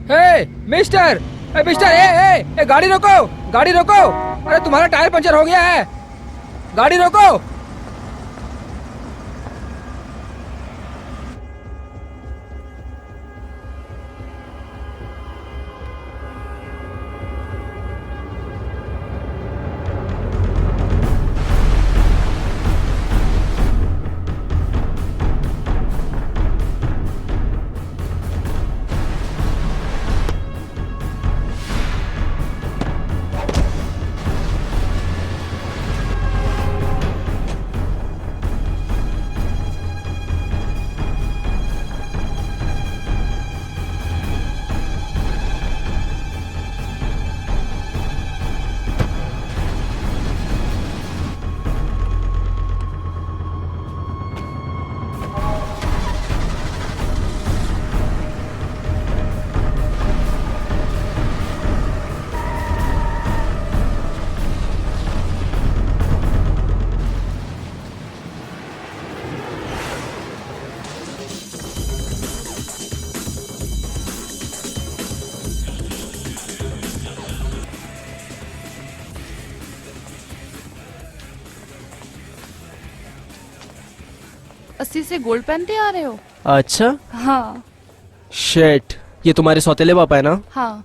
हे mister, mister, गाड़ी रोको, गाड़ी रोको। अरे तुम्हारा टायर पंचर हो गया है, गाड़ी रोको। अस्सी से गोल्ड पहनते आ रहे हो? अच्छा। हाँ। शेट, ये तुम्हारे सौतेले पापा है ना? हाँ।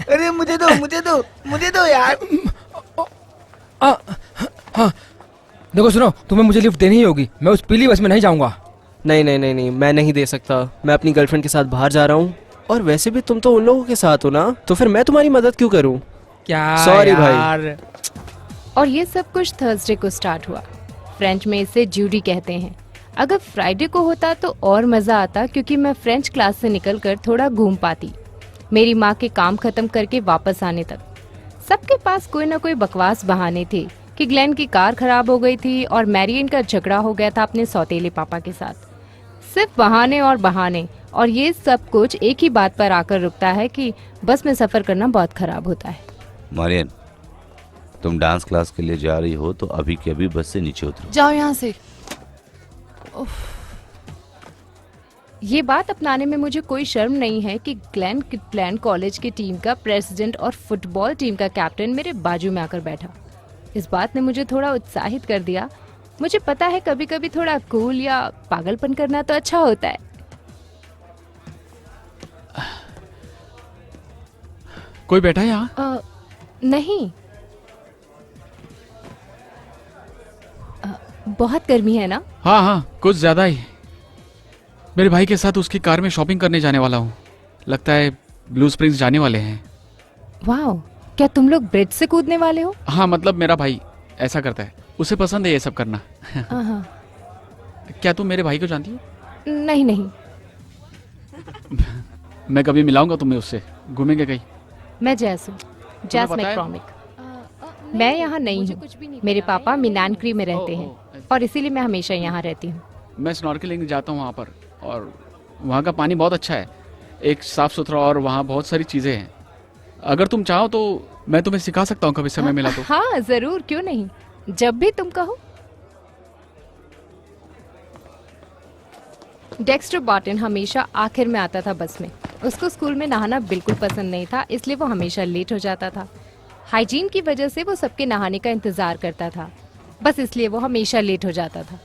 अरे मुझे दो, मुझे दो, मुझे दो यार। हाँ देखो सुनो, तुम्हें मुझे लिफ्ट देनी ही होगी, मैं उस पीली बस में नहीं जाऊंगा। नहीं नहीं नहीं नहीं, मैं नहीं दे सकता। मैं अपनी गर्लफ्रेंड के साथ बाहर जा रहा हूँ, और वैसे भी तुम तो उन लोगों के साथ हो ना, तो फिर मैं तुम्हारी मदद क्यों करूँ? क्या सॉरी भाई। और ये सब कुछ थर्सडे को स्टार्ट हुआ। फ्रेंच में इसे ज्यूडी कहते हैं। अगर फ्राइडे को होता तो और मजा आता, क्योंकि मैं फ्रेंच क्लास से निकलकर थोड़ा घूम पाती, मेरी माँ के काम खत्म करके वापस आने तक। सबके पास कोई ना कोई बकवास बहाने थे कि ग्लेन की कार खराब हो गई थी और मैरियन का झगड़ा हो गया था अपने सौतेले पापा के साथ। सिर्फ बहाने और बहाने, और ये सब कुछ एक ही बात पर आकर रुकता है कि बस में सफर करना बहुत खराब होता है। मारियन, तुम डांस क्लास के लिए जा रही हो तो अभी के अभी बस से नीचे उतरो। जाओ यहाँ से। ये बात अपनाने में मुझे कोई शर्म नहीं है कि ग्लेन किटलैंड कॉलेज की टीम का प्रेसिडेंट और फुटबॉल टीम का कैप्टन मेरे बाजू में आकर बैठा। इस बात ने मुझे थोड़ा उत्साहित कर दिया। मुझे पता है कभी कभी थोड़ा कूल या पागलपन करना तो अच्छा होता है। कोई बैठा है यहाँ? नहीं। बहुत गर्मी है ना? हाँ हाँ, कुछ ज्यादा ही। मेरे भाई के साथ उसकी कार में शॉपिंग करने जाने वाला हूँ। लगता है ब्लू स्प्रिंग्स जाने वाले हैं। वाह, क्या तुम लोग ब्रिज से कूदने वाले हो? हाँ, मतलब मेरा भाई ऐसा करता है, उसे पसंद है ये सब करना। क्या तुम मेरे भाई को जानती हो? नहीं नहीं। मैं कभी मिलाऊंगा तुम्हें उससे, घूमेंगे कहीं। मैं जैस हूँ, जैस मैक्रॉमिक। मैं यहाँ नहीं हूँ। मेरे पापा मिनानक्री में रहते हैं और इसीलिए मैं हमेशा यहाँ रहती हूँ। मैं स्नॉर्कलिंग जाता हूँ वहाँ पर, और वहाँ का पानी बहुत अच्छा है, एक साफ सुथरा, और वहाँ बहुत सारी चीज़ें हैं। अगर तुम चाहो तो मैं तुम्हें सिखा सकता हूँ कभी समय मिला तो। हाँ जरूर, क्यों नहीं, जब भी तुम कहो। डेक्स्टर बार्टन हमेशा आखिर में आता था बस में। उसको स्कूल में नहाना बिल्कुल पसंद नहीं था, इसलिए वो हमेशा लेट हो जाता था। हाइजीन की वजह से वो सबके नहाने का इंतजार करता था, बस इसलिए वो हमेशा लेट हो जाता था।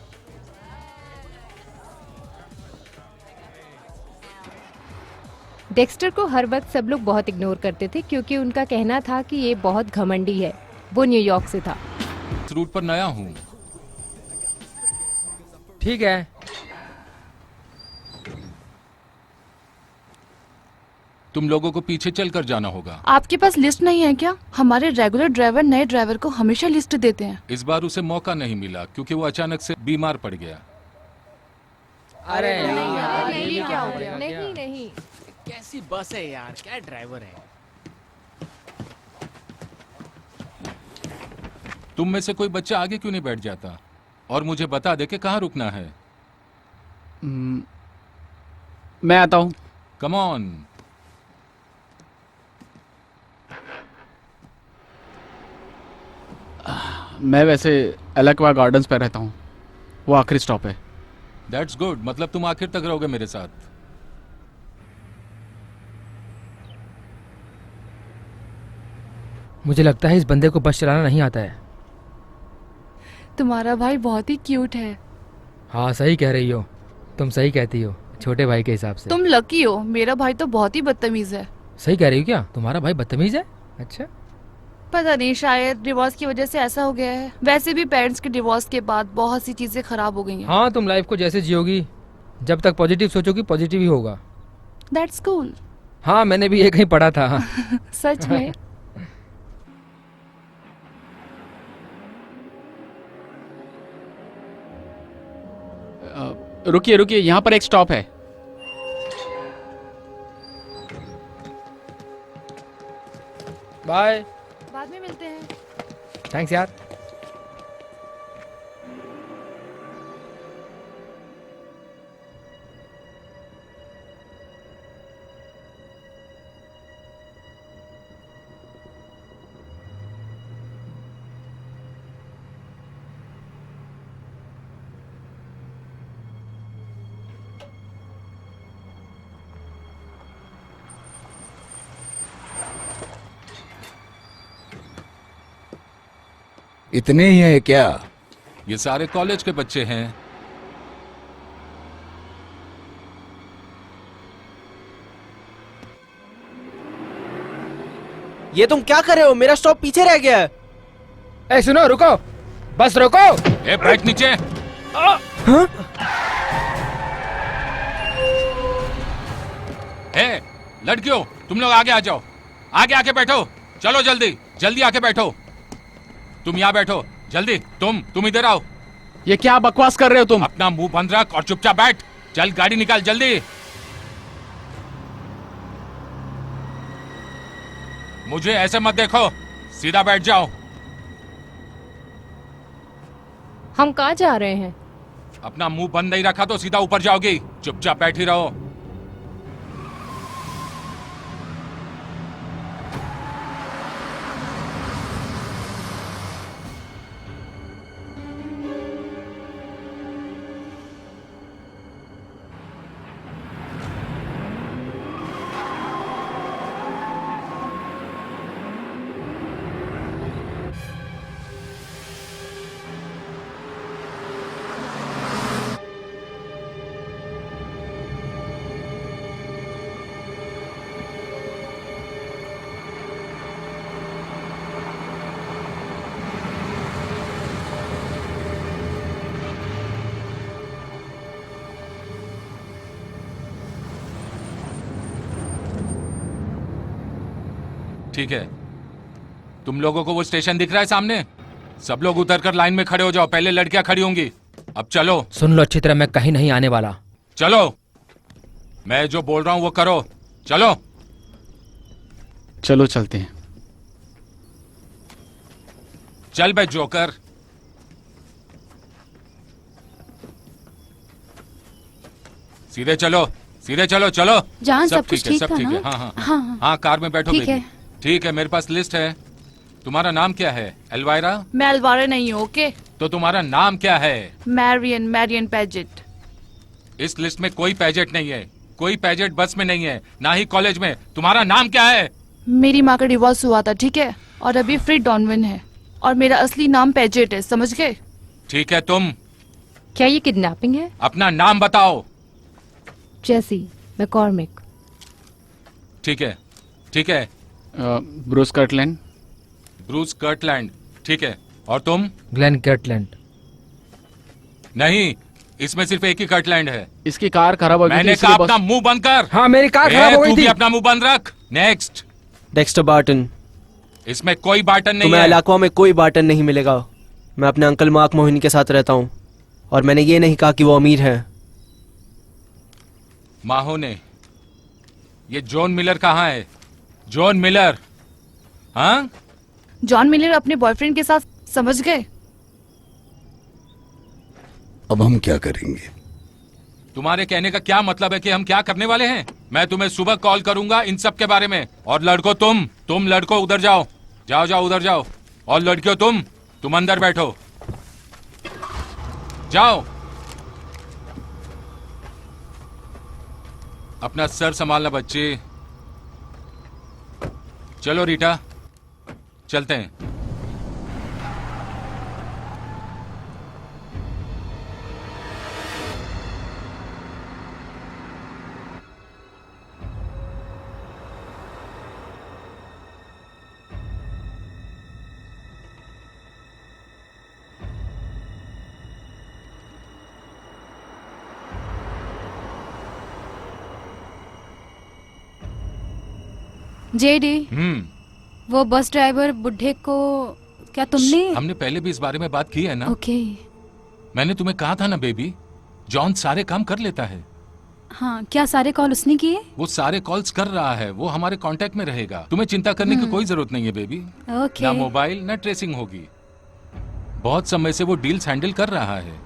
डेक्स्टर को हर वक्त सब लोग बहुत इग्नोर करते थे, क्योंकि उनका कहना था कि ये बहुत घमंडी है। वो न्यूयॉर्क से था। इस रूट पर नया हूँ। ठीक है। तुम लोगों को पीछे चलकर जाना होगा। आपके पास लिस्ट नहीं है क्या? हमारे रेगुलर ड्राइवर नए ड्राइवर को हमेशा लिस्ट देते हैं। इस बार उसे मौका नहीं मिला क्योंकि वो अचानक से बीमार पड़ गया। अरे नहीं, क्या हो गया? नहीं नहीं, कैसी बस है यार, क्या ड्राइवर है। तुम में से कोई बच्चा आगे क्यों नहीं बैठ जाता और मुझे बता दे कि कहाँ रुकना है। मैं आता हूँ। Come on. मैं वैसे एलेक्वा गार्डन्स पे रहता हूँ, वो आखिरी स्टॉप है। दैट्स गुड, मतलब तुम आखिर तक रहोगे मेरे साथ। मुझे लगता है इस बंदे को बस चलाना नहीं आता है। तुम्हारा भाई बहुत ही क्यूट है। हाँ सही कह रही हो, तुम सही कहती हो, छोटे भाई के हिसाब से। तुम लकी हो, मेरा भाई तो बहुत ही बदतमीज है। सही कह रही हो क्या? तुम्हारा भाई बदतमीज है? अच्छा। पता नहीं, शायद डिवोर्स की वजह से ऐसा हो गया है। वैसे भी पेरेंट्स के डिवोर्स के बाद बहुत सी चीजें खराब हो गई हैं। हाँ तुम लाइफ को जैसे जियोगी, जब तक पॉजिटिव सोचोगी पॉजिटिव ही होगा। That's cool. हाँ मैंने भी ये कहीं पढ़ा था। सच में। रुकिए रुकिए, यहाँ पर एक स्टॉप है। बाय। बाद में मिलते हैं। थैंक्स यार। इतने ही है क्या? ये सारे कॉलेज के बच्चे हैं। ये तुम क्या कर रहे हो? मेरा स्टॉप पीछे रह गया है। ए सुनो, रुको, बस रोको। ए ब्रेक नीचे। ए लड़कियों, तुम लोग आगे आ जाओ, आगे आके बैठो। चलो जल्दी जल्दी आके बैठो। तुम यहाँ बैठो जल्दी। तुम इधर आओ। ये क्या बकवास कर रहे हो तुम? अपना मुंह बंद रख और चुपचाप बैठ। चल गाड़ी निकाल जल्दी। मुझे ऐसे मत देखो, सीधा बैठ जाओ। हम कहाँ जा रहे हैं? अपना मुंह बंद नहीं रखा तो सीधा ऊपर जाओगी। चुपचाप बैठी रहो। ठीक है, तुम लोगों को वो स्टेशन दिख रहा है सामने? सब लोग उतर कर लाइन में खड़े हो जाओ। पहले लड़कियां खड़ी होंगी। अब चलो। सुन लो अच्छी तरह, मैं कहीं नहीं आने वाला। चलो, मैं जो बोल रहा हूं वो करो। चलो चलो चलते हैं। चल बे जोकर। सीधे चलो, सीधे चलो। चलो जान सब कुछ ठीक है, ठीक सब था ठीक है। ना? हाँ हाँ हाँ। हाँ, कार में बैठो ठीक बेबी। है। ठीक है, मेरे पास लिस्ट है। तुम्हारा नाम क्या है? एल्वायरा? मैं अलवारा नहीं हूँ। ओके। तो तुम्हारा नाम क्या है? Marrion Padget. इस लिस्ट में कोई पैजेट नहीं है। कोई पैजेट बस में नहीं है, ना ही कॉलेज में। तुम्हारा नाम क्या है? मेरी माँ का डिवोर्स हुआ था, ठीक है, और अभी फ्री डॉनविन है, और मेरा असली नाम पैजेट है, समझ गए? ठीक है, तुम क्या ये किडनैपिंग है? अपना नाम बताओ। जेसी मैकॉर्मिक। ठीक है, ठीक है। Bruce Kirtland. ब्रूस कर्टलैंड, ठीक है। और तुम? Glenn Kirtland. नहीं, इसमें सिर्फ एक ही कर्टलैंड है। इसकी कार खराब हो गई थी, मैंने इसलिए कहा अपना मुंह बंद कर। हाँ मेरी कार खराब हो तू गई भी थी। अपना मुंह बंद रख। नेक्स्ट। Dexter Barton. इसमें कोई बाटन नहीं तुम्हें है। इलाकों में कोई बार्टन नहीं मिलेगा। मैं अपने अंकल मार्क मोहिनी के साथ रहता हूँ, और मैंने ये नहीं कहा कि वो अमीर है। माहो ने, ये जॉन मिलर कहाँ है? John Miller. हाँ, जॉन मिलर अपने बॉयफ्रेंड के साथ, समझ गए? अब हम क्या करेंगे? तुम्हारे कहने का क्या मतलब है कि हम क्या करने वाले हैं? मैं तुम्हें सुबह कॉल करूंगा इन सब के बारे में। और लड़को तुम लड़को उधर जाओ। जाओ जाओ उधर जाओ। और लड़कियों तुम तुम अंदर बैठो, जाओ। अपना सर संभालना बच्चे। चलो रीटा, चलते हैं। जेडी, हम्म। वो बस ड्राइवर बुढ़े को क्या तुमने? हमने पहले भी इस बारे में बात की है ना। ओके। मैंने तुम्हें कहा था ना बेबी, जॉन सारे काम कर लेता है। हाँ, क्या सारे कॉल उसने किए? वो सारे कॉल्स कर रहा है, वो हमारे कांटेक्ट में रहेगा। तुम्हें चिंता करने की कोई जरूरत नहीं है बेबी। ओके। ना मोबाइल ना ट्रेसिंग होगी। बहुत समय से वो डील्स हैंडल कर रहा है।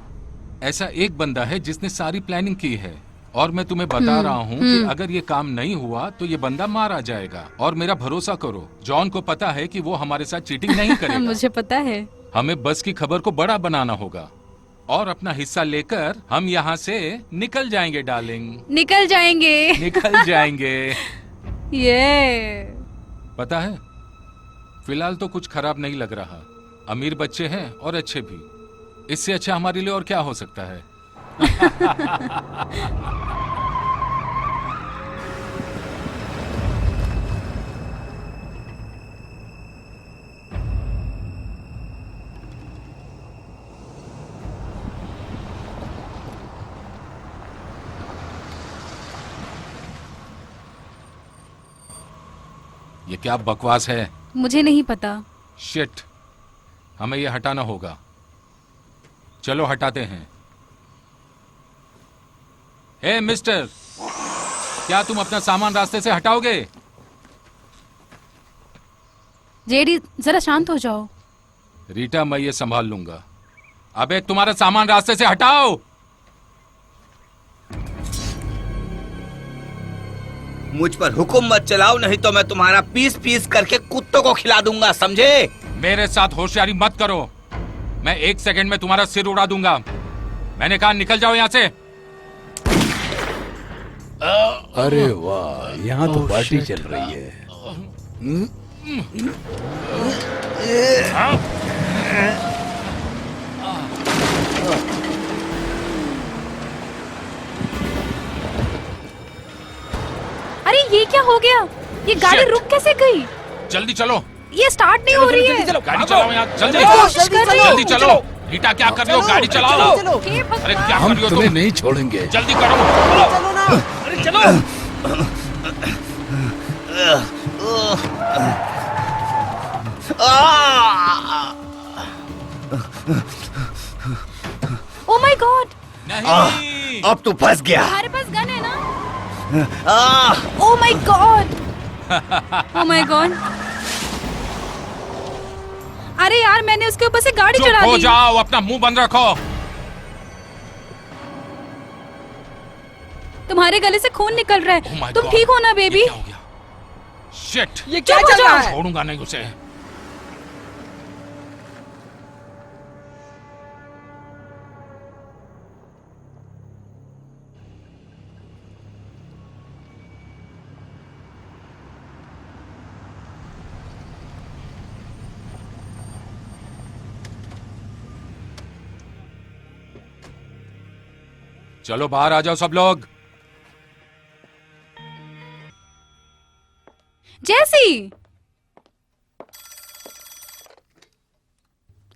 ऐसा एक बंदा है जिसने सारी प्लानिंग की है, और मैं तुम्हें बता रहा हूँ कि अगर ये काम नहीं हुआ तो ये बंदा मारा जाएगा। और मेरा भरोसा करो, जॉन को पता है कि वो हमारे साथ चीटिंग नहीं करेगा। मुझे पता है। हमें बस की खबर को बड़ा बनाना होगा और अपना हिस्सा लेकर हम यहाँ से निकल जाएंगे डार्लिंग। निकल जाएंगे। निकल जाएंगे। ये पता है, फिलहाल तो कुछ खराब नहीं लग रहा। अमीर बच्चे हैं और अच्छे भी। इससे अच्छा हमारे लिए और क्या हो सकता है। ये क्या बकवास है? मुझे नहीं पता। शिट, हमें ये हटाना होगा। चलो हटाते हैं। हे मिस्टर, क्या तुम अपना सामान रास्ते से हटाओगे? जेडी, जरा शांत हो जाओ। रीटा, मैं ये संभाल लूंगा। अबे तुम्हारा सामान रास्ते से हटाओ। मुझ पर हुक्म मत चलाओ, नहीं तो मैं तुम्हारा पीस पीस करके कुत्तों को खिला दूंगा, समझे? मेरे साथ होशियारी मत करो, मैं 1 सेकंड में तुम्हारा सिर उड़ा दूंगा। मैंने कहा निकल जाओ यहाँ से। अरे वाह, यहाँ तो पार्टी चल रही है। अरे ये क्या हो गया? ये गाड़ी Shit! रुक कैसे गई? जल्दी चलो। ये स्टार्ट नहीं हो रही है। गाड़ी चलाओ यहाँ, जल्दी कोशिश कर रही हूँ। जल्दी चलो। रीटा, क्या कर रही हो? गाड़ी चलाओ। हे भगवान। अरे क्या कर हम रही हो तुम्हें तुम? नहीं छोड़ेंगे। जल्दी करो। अरे चलो। ओ माय गॉड, नहीं। अब तू फंस गया। तुम्हारे पास गन है ना? Oh my God, oh my God. अरे यार, मैंने उसके ऊपर से गाड़ी चुप चढ़ा हो दी। जाओ, अपना मुंह बंद रखो। तुम्हारे गले से खून निकल रहा Oh है। my तुम God! ठीक हो ना बेबी? ये क्या हो गया? Shit! ये क्या चुप हो चल रहा जाओ। है? छोड़ूंगा नहीं उसे। चलो बाहर आ जाओ सब लोग। जैसी,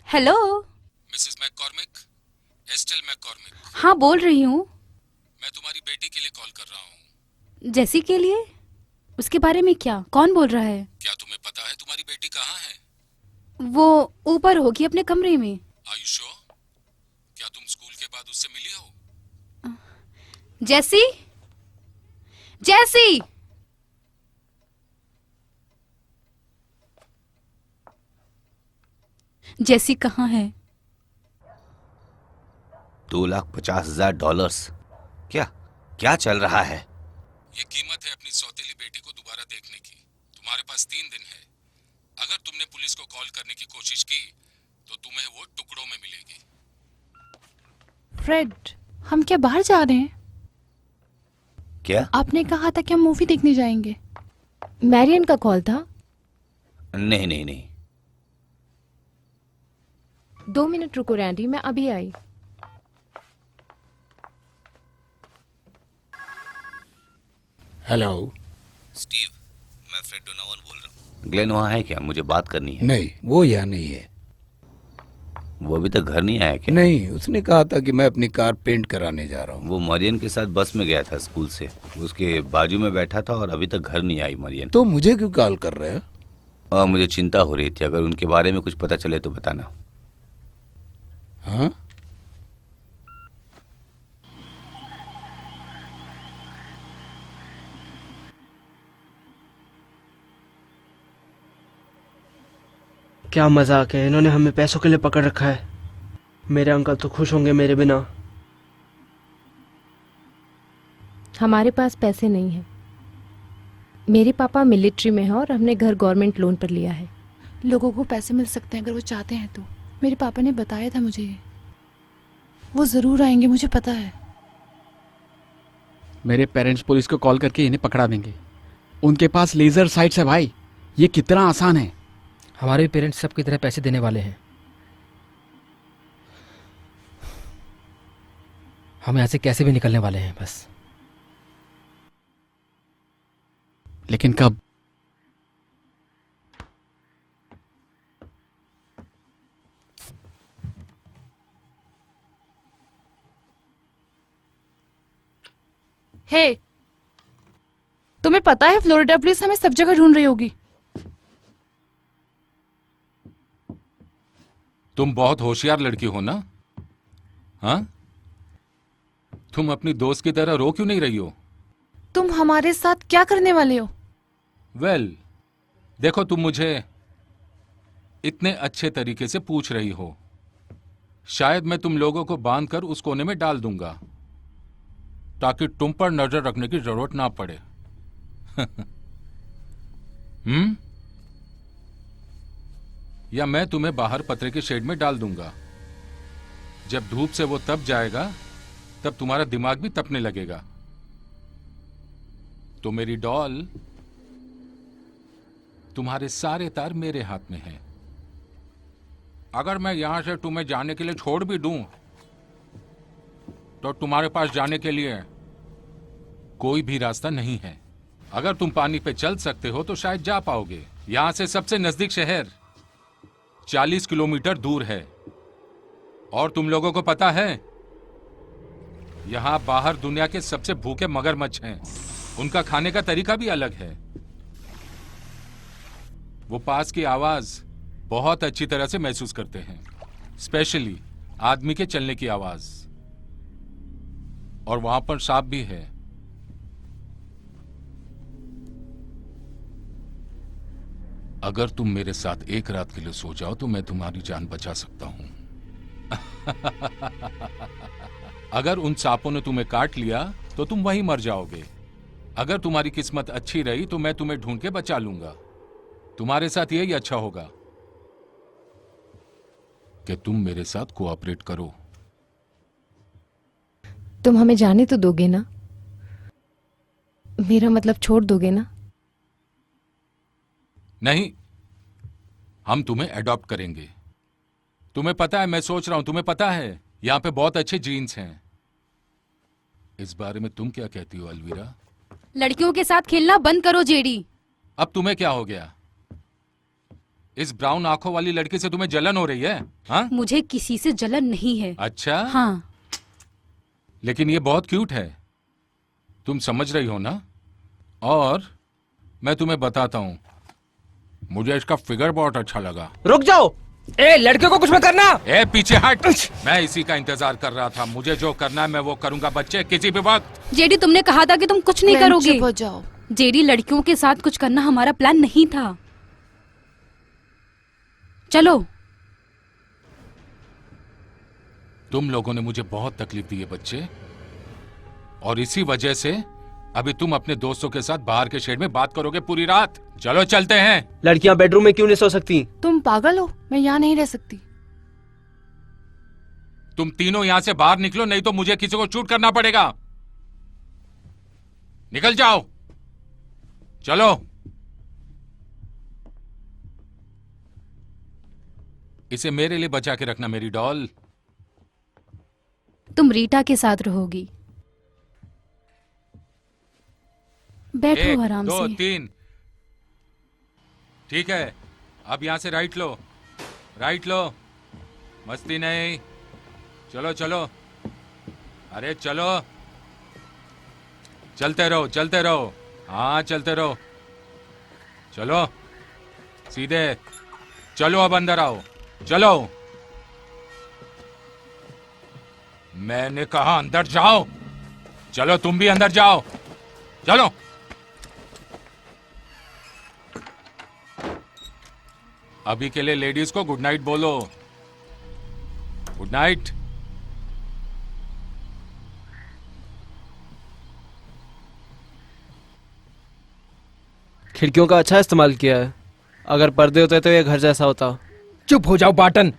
हेलो। मिसेस मैककॉर्मिक, एस्टेल मैककॉर्मिक, हाँ, बोल रही हूँ। मैं तुम्हारी बेटी के लिए कॉल कर रहा हूँ। जैसी के लिए? उसके बारे में क्या? कौन बोल रहा है? क्या तुम्हें पता है तुम्हारी बेटी कहाँ है? वो ऊपर होगी अपने कमरे में। आयुषो, क्या तुम स्कूल के बाद उससे मिली हो? जैसी, जैसी। जैसी कहाँ है? $2,50,000। क्या क्या चल रहा है? ये कीमत है अपनी सौतेली बेटी को दोबारा देखने की। तुम्हारे पास 3 दिन है। अगर तुमने पुलिस को कॉल करने की कोशिश की तो तुम्हें वो टुकड़ों में मिलेगी। फ्रेड, हम क्या बाहर जा रहे हैं? क्या? आपने कहा था कि हम मूवी देखने जाएंगे। मैरियन का कॉल था। नहीं नहीं नहीं। 2 मिनट रुको रैंडी, मैं अभी आई। हेलो। स्टीव, मैं फ्रेड डोनावन बोल रहा हूँ। ग्लेन वहाँ है क्या? मुझे बात करनी है। नहीं, वो यहाँ नहीं है। वो अभी तक घर नहीं आया क्या? नहीं, उसने कहा था कि मैं अपनी कार पेंट कराने जा रहा हूँ। वो मरियन के साथ बस में गया था स्कूल से, उसके बाजू में बैठा था और अभी तक घर नहीं आई मरियन। तो मुझे क्यों कॉल कर रहे हो? और मुझे चिंता हो रही थी, अगर उनके बारे में कुछ पता चले तो बताना। हाँ? क्या मजाक है, इन्होंने हमें पैसों के लिए पकड़ रखा है। मेरे अंकल तो खुश होंगे मेरे बिना। हमारे पास पैसे नहीं हैं। मेरे पापा मिलिट्री में हैं और हमने घर गवर्नमेंट लोन पर लिया है। लोगों को पैसे मिल सकते हैं अगर वो चाहते हैं तो। मेरे पापा ने बताया था मुझे ये। वो जरूर आएंगे, मुझे पता है। मेरे पेरेंट्स पुलिस को कॉल करके इन्हें पकड़ा देंगे। उनके पास लेजर साइट्स है भाई, ये कितना आसान है। हमारे पेरेंट्स सबकी तरह पैसे देने वाले हैं। हम यहाँ से कैसे भी निकलने वाले हैं बस। लेकिन कब? हे, तुम्हें पता है फ्लोरिडा पुलिस हमें सब जगह ढूंढ रही होगी। तुम बहुत होशियार लड़की हो ना? हाँ, तुम अपनी दोस्त की तरह रो क्यों नहीं रही हो? तुम हमारे साथ क्या करने वाले हो? वेल, देखो तुम मुझे इतने अच्छे तरीके से पूछ रही हो, शायद मैं तुम लोगों को बांधकर उस कोने में डाल दूंगा ताकि तुम पर नजर रखने की जरूरत ना पड़े। या मैं तुम्हें बाहर पतरे के शेड में डाल दूंगा। जब धूप से वो तप जाएगा तब तुम्हारा दिमाग भी तपने लगेगा। तो मेरी डॉल, तुम्हारे सारे तार मेरे हाथ में हैं। अगर मैं यहां से तुम्हें जाने के लिए छोड़ भी दूं तो तुम्हारे पास जाने के लिए कोई भी रास्ता नहीं है। अगर तुम पानी पे चल सकते हो तो शायद जा पाओगे। यहां से सबसे नजदीक शहर 40 किलोमीटर दूर है। और तुम लोगों को पता है, यहां बाहर दुनिया के सबसे भूखे मगरमच्छ हैं। उनका खाने का तरीका भी अलग है। वो पास की आवाज बहुत अच्छी तरह से महसूस करते हैं, स्पेशली आदमी के चलने की आवाज। और वहां पर सांप भी है। अगर तुम मेरे साथ एक रात के लिए सो जाओ तो मैं तुम्हारी जान बचा सकता हूं। अगर उन सांपों ने तुम्हें काट लिया तो तुम वहीं मर जाओगे। अगर तुम्हारी किस्मत अच्छी रही तो मैं तुम्हें ढूंढ के बचा लूंगा। तुम्हारे साथ यही अच्छा होगा कि तुम मेरे साथ कोऑपरेट करो। तुम हमें जाने तो दोगे ना? मेरा मतलब छोड़ दोगे ना? नहीं, हम तुम्हें अडॉप्ट करेंगे। तुम्हें पता है, मैं सोच रहा हूं, तुम्हें पता है यहां पे बहुत अच्छे जीन्स हैं। इस बारे में तुम क्या कहती हो अलवीरा? लड़कियों के साथ खेलना बंद करो जेडी। अब तुम्हें क्या हो गया? इस ब्राउन आंखों वाली लड़की से तुम्हें जलन हो रही है? हाँ? मुझे किसी से जलन नहीं है। अच्छा? हाँ। लेकिन ये बहुत क्यूट है, तुम समझ रही हो ना? और मैं तुम्हें बताता हूं, मुझे इसका फिगर बहुत अच्छा लगा। रुक जाओ! ए, लड़के को कुछ मत करना। ए, पीछे हट। मैं इसी का इंतजार कर रहा था। मुझे जो करना है मैं वो करूंगा बच्चे, किसी भी वक्त। जेडी, तुमने कहा था कि तुम कुछ नहीं करोगे। चुप हो जाओ। जेडी, लड़कियों के साथ कुछ करना हमारा प्लान नहीं था। चलो। तुम लोगों ने मुझे बहुत तकलीफ दी है बच्चे, और इसी वजह से अभी तुम अपने दोस्तों के साथ बाहर के शेड में बात करोगे पूरी रात। चलो चलते हैं। लड़कियां बेडरूम में क्यों नहीं सो सकती? तुम पागल हो? मैं यहाँ नहीं रह सकती। तुम तीनों यहां से बाहर निकलो, नहीं तो मुझे किसी को शूट करना पड़ेगा। निकल जाओ, चलो। इसे मेरे लिए बचा के रखना मेरी डॉल। तुम रीटा के साथ रहोगी। बैठो 1 आराम 2 से। 3। ठीक है, अब यहां से राइट लो, राइट लो, मस्ती नहीं। चलो चलो, अरे चलो, चलते रहो, चलते रहो। हाँ, चलते रहो, चलो सीधे। चलो अब अंदर आओ, चलो। मैंने कहा अंदर जाओ। चलो तुम भी अंदर जाओ, चलो। अभी के लिए लेडीज को गुड नाइट बोलो। Good night. खिड़कियों का अच्छा इस्तेमाल किया है। अगर पर्दे होते तो ये घर जैसा होता। चुप हो जाओ बाटन,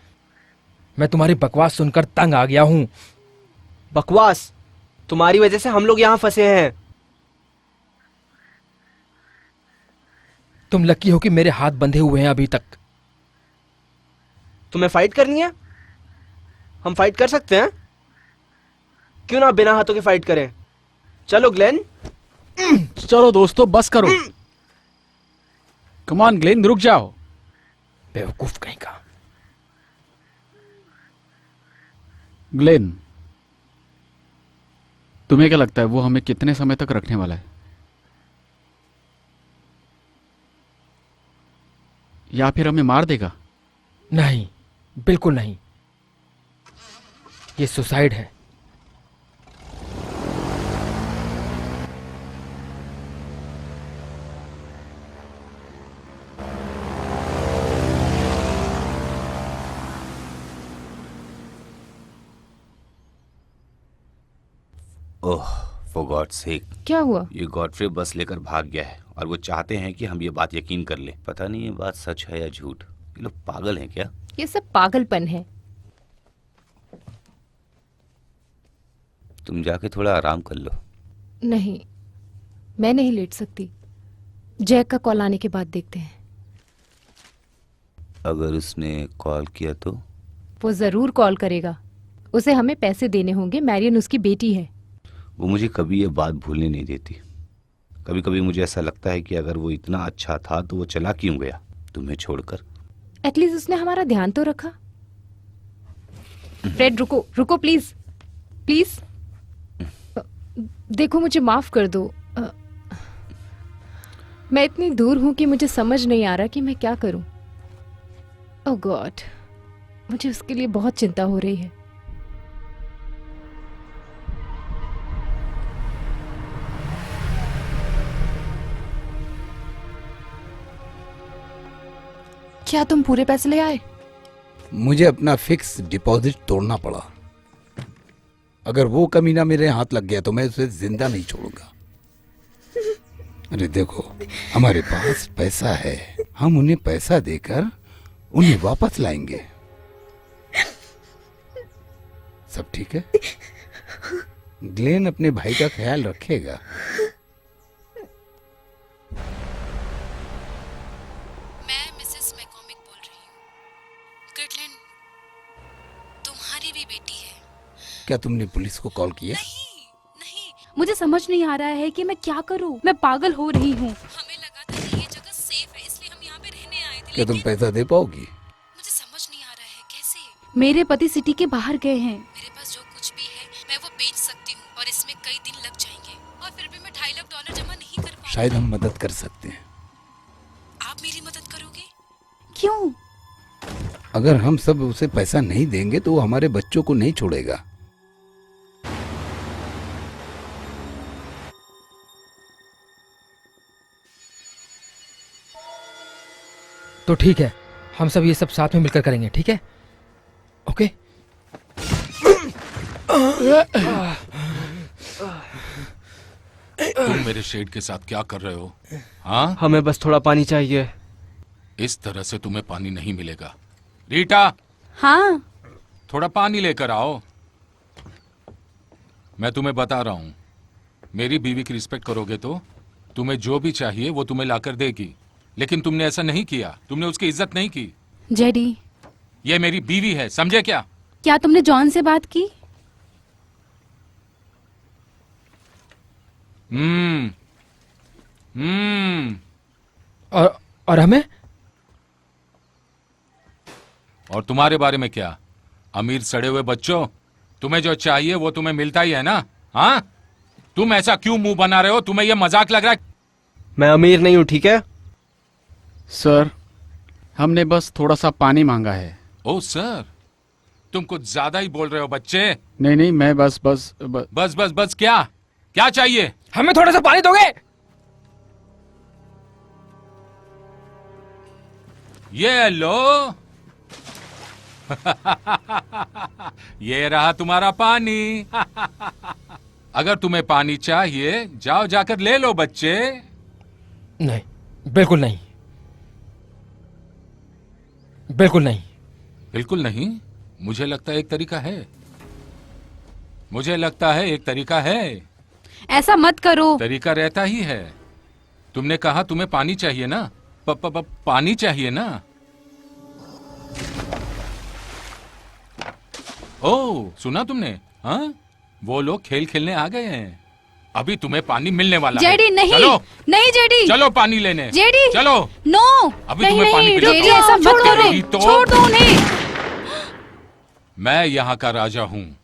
मैं तुम्हारी बकवास सुनकर तंग आ गया हूं। बकवास? तुम्हारी वजह से हम लोग यहाँ फंसे हैं। तुम लकी हो कि मेरे हाथ बंधे हुए हैं अभी तक। तुम्हें फाइट करनी है? हम फाइट कर सकते हैं। क्यों ना बिना हाथों के फाइट करें? चलो ग्लेन। चलो दोस्तों, बस करो। कमान ग्लेन, रुक जाओ। बेवकूफ कहीं का। ग्लेन, तुम्हें क्या लगता है वो हमें कितने समय तक रखने वाला है? या फिर हमें मार देगा? नहीं, बिल्कुल नहीं। ये सुसाइड है। ओह फॉर गॉड सेक, क्या हुआ? ये गॉडफ्रे बस लेकर भाग गया है और वो चाहते हैं कि हम ये बात यकीन कर लें। पता नहीं ये बात सच है या झूठ। ये लोग पागल हैं क्या? ये सब पागलपन है। तुम जाके थोड़ा आराम कर लो। नहीं, मैं नहीं लेट सकती। जैक का कॉल आने के बाद देखते हैं। अगर उसने कॉल किया तो? वो जरूर कॉल करेगा। उसे हमें पैसे देने होंगे। मैरियन उसकी बेटी है। वो मुझे कभी ये बात भूलने नहीं देती। कभी कभी मुझे ऐसा लगता है कि अगर वो इतना अच्छा था तो वो चला क्यों गया तुम्हें छोड़कर? एटलीस्ट उसने हमारा ध्यान तो रखा। फ्रेड, रुको रुको प्लीज, प्लीज। देखो, मुझे माफ कर दो। मैं इतनी दूर हूं कि मुझे समझ नहीं आ रहा कि मैं क्या करूं। ओह गॉड, मुझे उसके लिए बहुत चिंता हो रही है। क्या तुम पूरे पैसे ले आए? मुझे अपना फिक्स डिपॉजिट तोड़ना पड़ा। अगर वो कमीना मेरे हाथ लग गया तो मैं उसे जिंदा नहीं छोड़ूंगा। अरे देखो, हमारे पास पैसा है, हम उन्हें पैसा देकर उन्हें वापस लाएंगे। सब ठीक है? ग्लेन अपने भाई का ख्याल रखेगा। मैं मिसेस मैकॉमिक बोल रही हूँ। ग्रेटलैंड तुम्हारी भी बेटी है। क्या तुमने पुलिस को कॉल किया? नहीं, मुझे समझ नहीं आ रहा है कि मैं क्या करूँ। मैं पागल हो रही हूँ। हमें लगा था कि ये जगह सेफ है, इसलिए हम यहाँ पे रहने आए थे। क्या तुम पैसा दे पाओगी? मुझे समझ नहीं आ रहा है कैसे। मेरे पति सिटी के बाहर गए हैं। मेरे पास जो कुछ भी है मैं वो बेच सकती हूँ और इसमें कई दिन लग जाएंगे और फिर भी मैं $2.5 लाख जमा नहीं कर पाऊंगी। शायद हम मदद कर सकते हैं। आप मेरी मदद करोगे? क्यों? अगर हम सब उसे पैसा नहीं देंगे तो वो हमारे बच्चों को नहीं छोड़ेगा। तो ठीक है, हम सब ये सब साथ में मिलकर करेंगे, ठीक है? ओके? तुम मेरे शेड के साथ क्या कर रहे हो? हाँ, हमें बस थोड़ा पानी चाहिए। इस तरह से तुम्हें पानी नहीं मिलेगा। रीटा, हाँ, थोड़ा पानी लेकर आओ। मैं तुम्हें बता रहा हूं, मेरी बीवी की रिस्पेक्ट करोगे तो तुम्हें जो भी चाहिए वो तुम्हें लाकर देगी, लेकिन तुमने ऐसा नहीं किया, तुमने उसकी इज्जत नहीं की। जेडी, ये मेरी बीवी है, समझे क्या? क्या तुमने जॉन से बात की? और हमें? और तुम्हारे बारे में क्या? अमीर सड़े हुए बच्चों, तुम्हें जो चाहिए वो तुम्हें मिलता ही है ना? हाँ, तुम ऐसा क्यों मुंह बना रहे हो? तुम्हें ये मजाक लग रहा है? मैं अमीर नहीं हूं, ठीक है? सर, हमने बस थोड़ा सा पानी मांगा है। ओ सर, तुम कुछ ज्यादा ही बोल रहे हो बच्चे। नहीं, मैं बस क्या क्या चाहिए? हमें थोड़ा सा पानी दोगे? ये लो। ये रहा तुम्हारा पानी। अगर तुम्हें पानी चाहिए, जाओ जाकर ले लो बच्चे। नहीं, बिल्कुल नहीं, बिल्कुल नहीं। बिल्कुल नहीं? मुझे लगता है एक तरीका है। मुझे लगता है एक तरीका है। ऐसा मत करो। तरीका रहता ही है। तुमने कहा तुम्हें पानी चाहिए ना? पानी चाहिए ना? ओ, सुना तुमने? हाँ, वो लोग खेल खेलने आ गए हैं। अभी तुम्हें पानी मिलने वाला है। जेडी नहीं, चलो, नहीं जेडी, चलो पानी लेने। जेडी, चलो। नो, अभी नहीं, तुम्हें पानी नहीं, पिलाता जेडी हूं। ऐसा मत करो, तो छोड़ दो उन्हें। मैं यहाँ का राजा हूँ।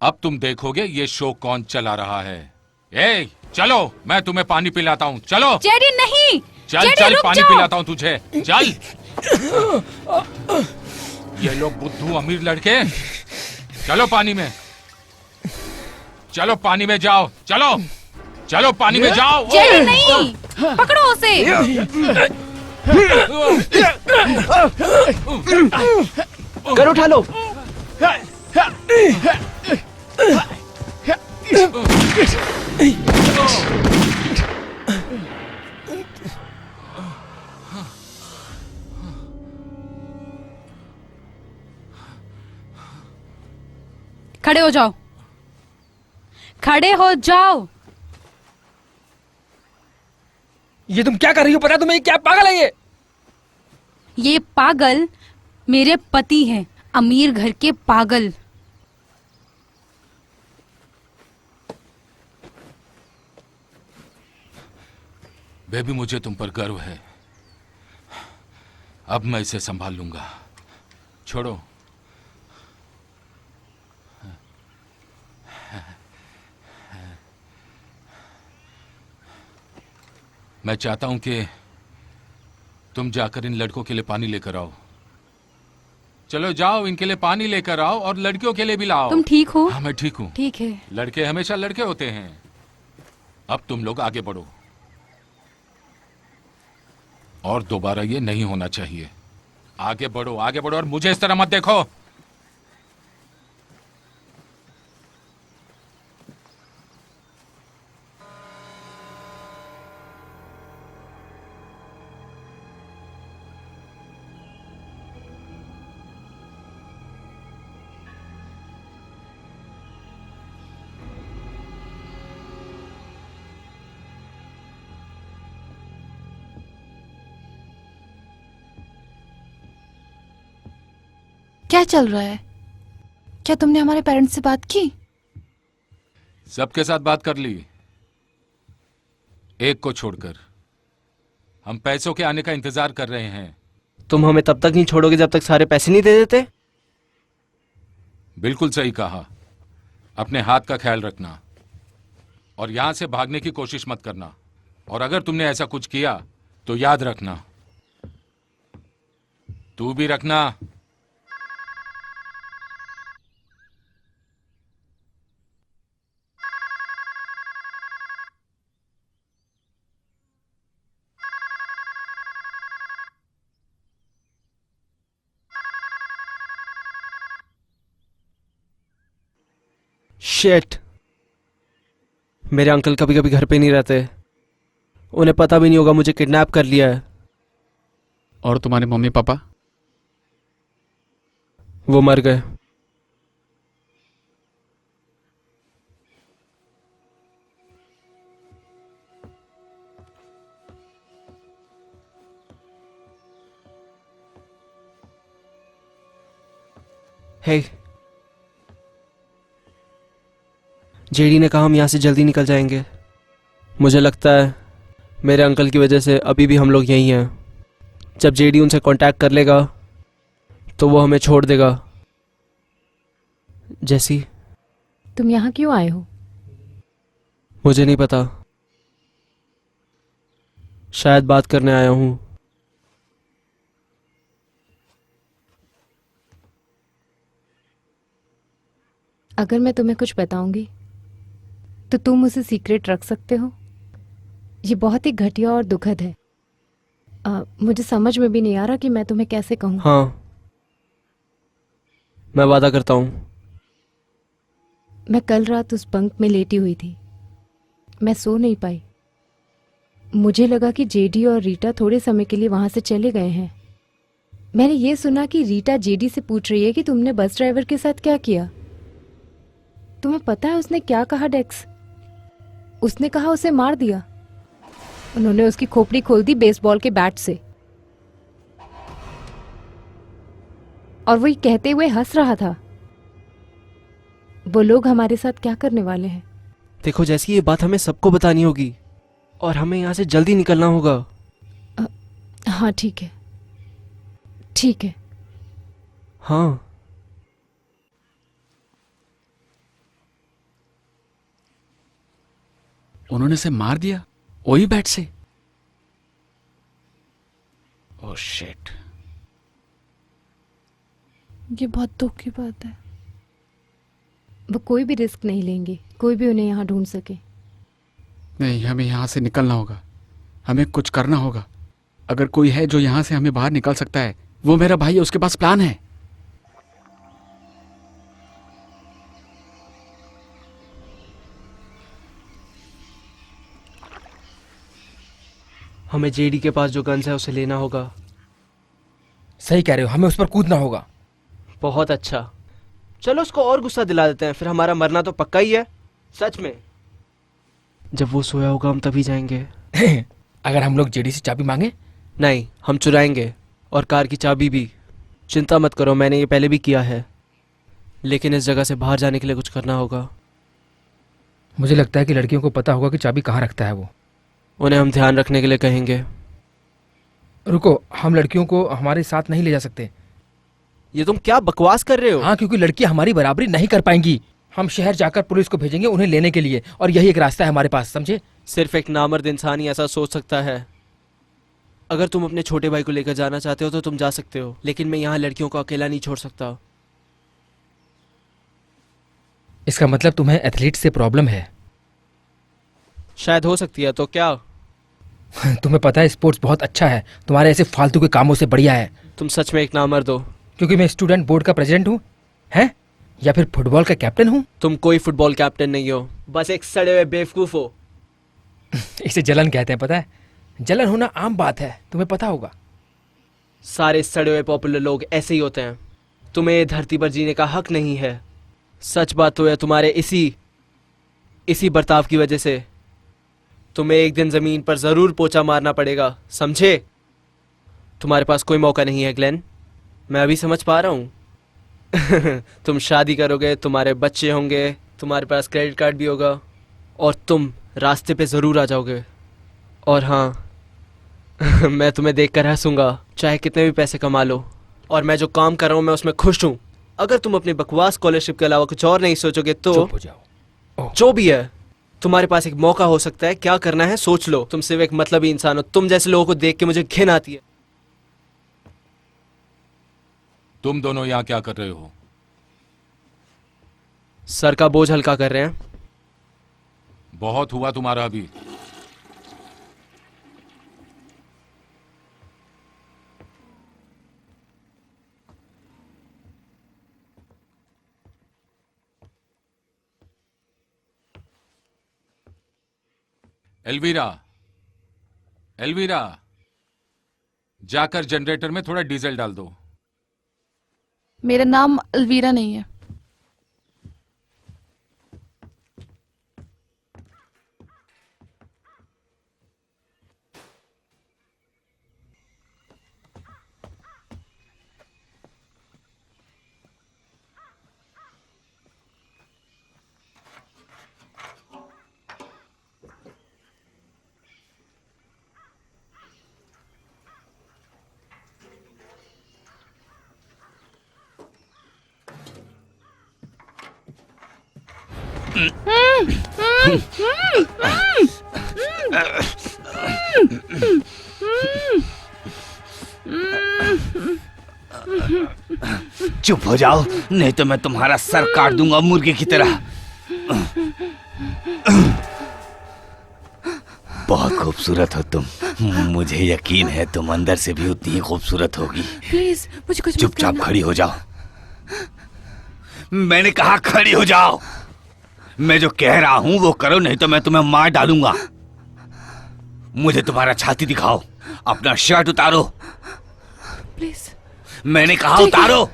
अब तुम देखोगे ये शो कौन चला रहा है। ए, चलो, मैं तुम्हें पानी पिलाता हूँ। चलो जेडी नहीं, चल जेडी, चल, रुक पानी जाओ। पिलाता हूँ तुझे। चल। ये लोग बुद्धू अमीर लड़के। चलो पानी में, चलो पानी में जाओ। चलो चलो पानी में जाओ। जेडी नहीं, पकड़ो उसे। कर उठा लो। खड़े हो जाओ, खड़े हो जाओ। ये तुम क्या कर रही हो? पता है तुम्हें? क्या पागल है ये पागल मेरे पति हैं, अमीर घर के पागल। बेबी, मुझे तुम पर गर्व है। अब मैं इसे संभाल लूंगा। छोड़ो। मैं चाहता हूं कि तुम जाकर इन लड़कों के लिए पानी लेकर आओ। चलो जाओ, इनके लिए पानी लेकर आओ और लड़कियों के लिए भी लाओ। तुम ठीक हो? हाँ, मैं ठीक हूँ। ठीक है। लड़के हमेशा लड़के होते हैं। अब तुम लोग आगे बढ़ो, और दोबारा ये नहीं होना चाहिए। आगे बढ़ो, आगे बढ़ो, और मुझे इस तरह मत देखो। क्या चल रहा है? क्या तुमने हमारे पेरेंट्स से बात की? सबके साथ बात कर ली, एक को छोड़कर। हम पैसों के आने का इंतजार कर रहे हैं। तुम हमें तब तक नहीं छोड़ोगे जब तक सारे पैसे नहीं दे देते? बिल्कुल सही कहा। अपने हाथ का ख्याल रखना और यहां से भागने की कोशिश मत करना। और अगर तुमने ऐसा कुछ किया तो याद रखना। तू भी रखना। शिट, मेरे अंकल कभी कभी घर पे नहीं रहते। उन्हें पता भी नहीं होगा मुझे किडनैप कर लिया है। और तुम्हारे मम्मी पापा? वो मर गए। हे, जेडी ने कहा हम यहाँ से जल्दी निकल जाएंगे। मुझे लगता है मेरे अंकल की वजह से अभी भी हम लोग यहीं हैं। जब जेडी उनसे कांटेक्ट कर लेगा तो वो हमें छोड़ देगा। जैसी, तुम यहाँ क्यों आए हो? मुझे नहीं पता, शायद बात करने आया हूँ। अगर मैं तुम्हें कुछ बताऊंगी तो तुम उसे सीक्रेट रख सकते हो? ये बहुत ही घटिया और दुखद है। मुझे समझ में भी नहीं आ रहा कि मैं तुम्हें कैसे कहूँ। हाँ, मैं वादा करता हूँ। मैं कल रात उस बंक में लेटी हुई थी। मैं सो नहीं पाई। मुझे लगा कि जेडी और रीटा थोड़े समय के लिए वहां से चले गए हैं। मैंने ये सुना कि रीटा जेडी से पूछ रही है कि तुमने बस ड्राइवर के साथ क्या किया। तुम्हें पता है उसने क्या कहा डेक्स? उसने कहा उसे मार दिया। उन्होंने उसकी खोपड़ी खोल दी बेसबॉल के बैट से, और वो ये कहते हुए हंस रहा था। वो लोग हमारे साथ क्या करने वाले हैं? देखो जैसी, ये बात हमें सबको बतानी होगी और हमें यहाँ से जल्दी निकलना होगा। हाँ ठीक है, ठीक है। हाँ, उन्होंने इसे मार दिया वही बैट से। ओह शिट, ये बहुत दुख की बात है। वो कोई भी रिस्क नहीं लेंगे, कोई भी उन्हें यहाँ ढूंढ सके। नहीं, हमें यहाँ से निकलना होगा। हमें कुछ करना होगा। अगर कोई है जो यहाँ से हमें बाहर निकाल सकता है, वो मेरा भाई है, उसके पास प्लान है। हमें जेडी के पास जो गन्स है उसे लेना होगा। सही कह रहे हो, हमें उस पर कूदना होगा। बहुत अच्छा, चलो उसको और गुस्सा दिला देते हैं, फिर हमारा मरना तो पक्का ही है। सच में, जब वो सोया होगा हम तभी जाएंगे। अगर हम लोग जेडी से चाबी मांगे? नहीं, हम चुराएंगे, और कार की चाबी भी। चिंता मत करो, मैंने ये पहले भी किया है। लेकिन इस जगह से बाहर जाने के लिए कुछ करना होगा। मुझे लगता है कि लड़कियों को पता होगा कि चाबी कहाँ रखता है वो। उन्हें हम ध्यान रखने के लिए कहेंगे। रुको, हम लड़कियों को हमारे साथ नहीं ले जा सकते। ये तुम क्या बकवास कर रहे हो? हाँ, क्योंकि लड़कियां हमारी बराबरी नहीं कर पाएंगी। हम शहर जाकर पुलिस को भेजेंगे उन्हें लेने के लिए, और यही एक रास्ता है हमारे पास, समझे? सिर्फ एक नामर्द इंसान ही ऐसा सोच सकता है। अगर तुम अपने छोटे भाई को लेकर जाना चाहते हो तो तुम जा सकते हो, लेकिन मैं यहाँ लड़कियों को अकेला नहीं छोड़ सकता। इसका मतलब तुम्हें एथलीट से प्रॉब्लम है? शायद हो सकती है, तो क्या? तुम्हें पता है स्पोर्ट्स बहुत अच्छा है, तुम्हारे ऐसे फालतू के कामों से बढ़िया है। तुम सच में एक नामर्द हो। क्योंकि मैं स्टूडेंट बोर्ड का प्रेसिडेंट हूँ, हैं? या फिर फुटबॉल का कैप्टन हूँ? तुम कोई फुटबॉल कैप्टन नहीं हो, बस एक सड़े हुए बेवकूफ हो। इसे जलन कहते हैं, पता है? जलन होना आम बात है, तुम्हें पता होगा। सारे सड़े हुए पॉपुलर लोग ऐसे ही होते हैं। तुम्हें धरती पर जीने का हक नहीं है। सच बात तो है, तुम्हारे इसी बर्ताव की वजह से तुम्हें एक दिन जमीन पर जरूर पोछा मारना पड़ेगा, समझे? तुम्हारे पास कोई मौका नहीं है ग्लेन, मैं अभी समझ पा रहा हूँ। तुम शादी करोगे, तुम्हारे बच्चे होंगे, तुम्हारे पास क्रेडिट कार्ड भी होगा, और तुम रास्ते पे ज़रूर आ जाओगे। और हाँ, मैं तुम्हें देखकर हंसूंगा, चाहे कितने भी पैसे कमा लो। और मैं जो काम कर रहा हूँ मैं उसमें खुश हूँ। अगर तुम अपनी बकवास स्कॉलरशिप के अलावा कुछ और नहीं सोचोगे तो चुप हो जाओ। जो भी है, तुम्हारे पास एक मौका हो सकता है। क्या करना है सोच लो। तुम सिर्फ एक मतलबी इंसान हो। तुम जैसे लोगों को देख के मुझे घिन आती है। तुम दोनों यहाँ क्या कर रहे हो? सर का बोझ हल्का कर रहे हैं। बहुत हुआ तुम्हारा अभी। एल्वीरा, एल्वीरा, जाकर जनरेटर में थोड़ा डीजल डाल दो। मेरा नाम अलवीरा नहीं है। चुप हो जाओ, नहीं तो मैं तुम्हारा सर काट दूंगा मुर्गे की तरह। बहुत खूबसूरत हो तुम, मुझे यकीन है तुम अंदर से भी उतनी ही खूबसूरत होगी। प्लीज मुझे कुछ मत चुपचाप करना। खड़ी हो जाओ। मैंने कहा खड़ी हो जाओ। मैं जो कह रहा हूं वो करो, नहीं तो मैं तुम्हें मार डालूंगा। मुझे तुम्हारा छाती दिखाओ, अपना शर्ट उतारो। प्लीज। मैंने कहा उतारो।